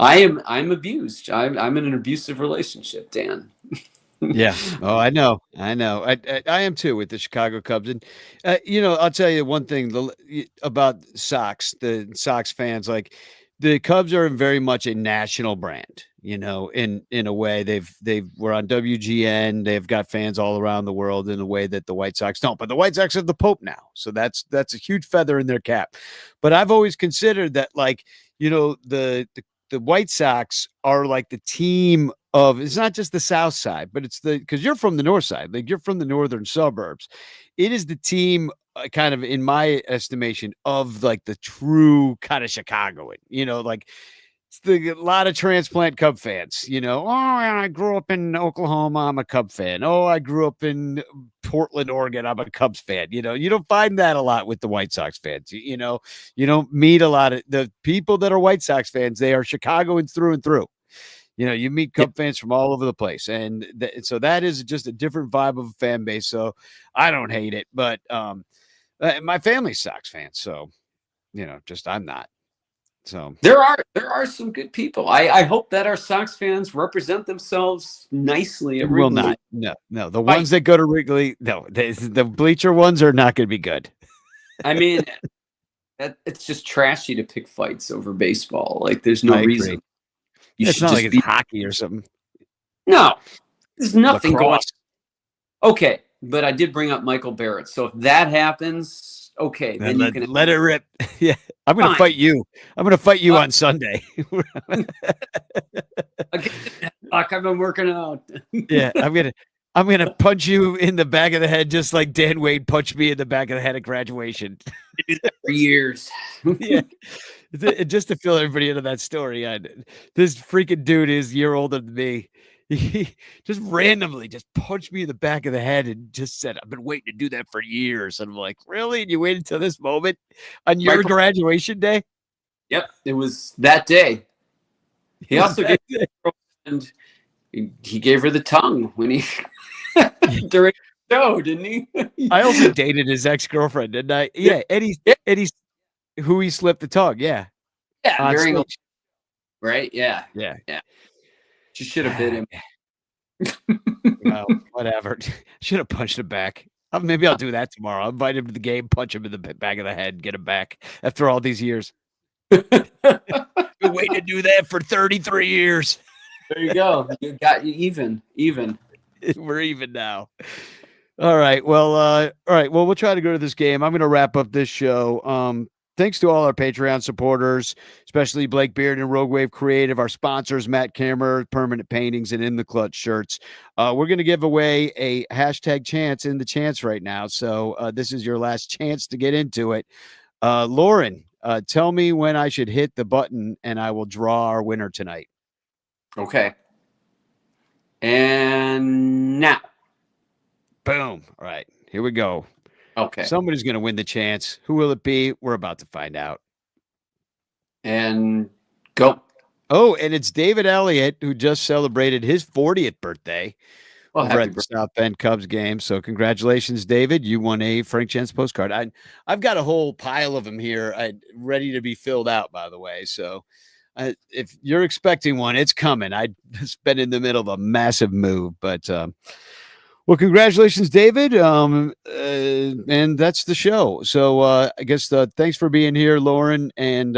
I'm abused. I'm in an abusive relationship, Dan. Yeah. Oh, I know. I am too with the Chicago Cubs. And, I'll tell you one thing about the Sox fans, like the Cubs are very much a national brand, in a way. They've were on WGN. They've got fans all around the world in a way that the White Sox don't. But the White Sox have the Pope now, so that's a huge feather in their cap. But I've always considered that, like, the White Sox are like the team of, it's not just the South Side, but it's because you're from the North Side, like you're from the northern suburbs. It is the team, kind of, in my estimation, of like the true kind of Chicagoan, like it's a lot of transplant Cub fans, oh, I grew up in Oklahoma, I'm a Cub fan. Oh, I grew up in Portland, Oregon, I'm a Cubs fan. You don't find that a lot with the White Sox fans. You don't meet a lot of the people that are White Sox fans. They are Chicagoans through and through. You meet Cub fans from all over the place. And so that is just a different vibe of a fan base. So I don't hate it, but my family's Sox fans. So, just I'm not. So there are some good people. I hope that our Sox fans represent themselves nicely at Wrigley. Will not. No. The ones that go to Wrigley, no. The Bleacher ones are not going to be good. I mean, it's just trashy to pick fights over baseball. Like, there's no reason. It's not like it's hockey or something. No, there's nothing Lacrosse. going on. Okay, but I did bring up Michael Barrett. So if that happens, okay, then you can let it rip. Yeah, I'm going to fight you. I'm going to fight you on Sunday. I've been working out. Yeah, I'm gonna punch you in the back of the head, just like Dan Wade punched me in the back of the head at graduation. For years. Yeah. Just to fill everybody into that story, this freaking dude is a year older than me. He just randomly just punched me in the back of the head and just said, "I've been waiting to do that for years." And I'm like, "Really? And you waited until this moment on your graduation day?" Yep, it was that day. He also gave her, and he gave her the tongue when he during the show, didn't he? I also dated his ex-girlfriend, didn't I? Yeah, Eddie's who he slipped the tongue. Yeah. During the, right? Yeah. Yeah. She should have bit him. Well, whatever. Should have punched him back. Maybe I'll do that tomorrow. I'll invite him to the game, punch him in the back of the head, get him back after all these years. Been waiting to do that for 33 years. There you go. You got you even. We're even now. All right. Well, we'll try to go to this game. I'm going to wrap up this show. Thanks to all our Patreon supporters, especially Blake Beard and Rogue Wave Creative, our sponsors, Matt Kammer, Permanent Paintings, and In the Clutch shirts. We're going to give away a hashtag chance in the chance right now. So this is your last chance to get into it. Lauren, tell me when I should hit the button and I will draw our winner tonight. Okay. And now. Boom. All right. Here we go. Okay. Somebody's going to win the chance. Who will it be? We're about to find out. And go. Oh, and it's David Elliott, who just celebrated his 40th birthday over at the South Bend Cubs game. So congratulations, David. You won a Frank Chance postcard. I've got a whole pile of them here ready to be filled out, by the way. So if you're expecting one, it's coming. I've just been in the middle of a massive move, but well, congratulations, David. And that's the show. So I guess thanks for being here, Lauren. And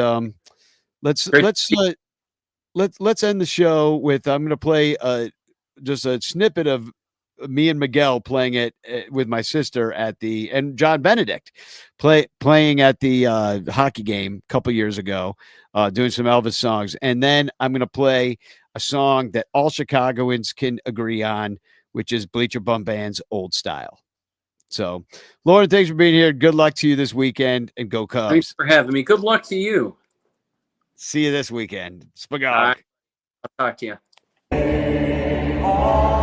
let's end the show with, I'm going to play just a snippet of me and Miguel playing it with my sister and John Benedict playing at the hockey game a couple years ago, doing some Elvis songs. And then I'm going to play a song that all Chicagoans can agree on, which is Bleacher Bum Band's Old Style. So, Lauren, thanks for being here. Good luck to you this weekend, and go Cubs. Thanks for having me. Good luck to you. See you this weekend. Spagog. I'll talk to you.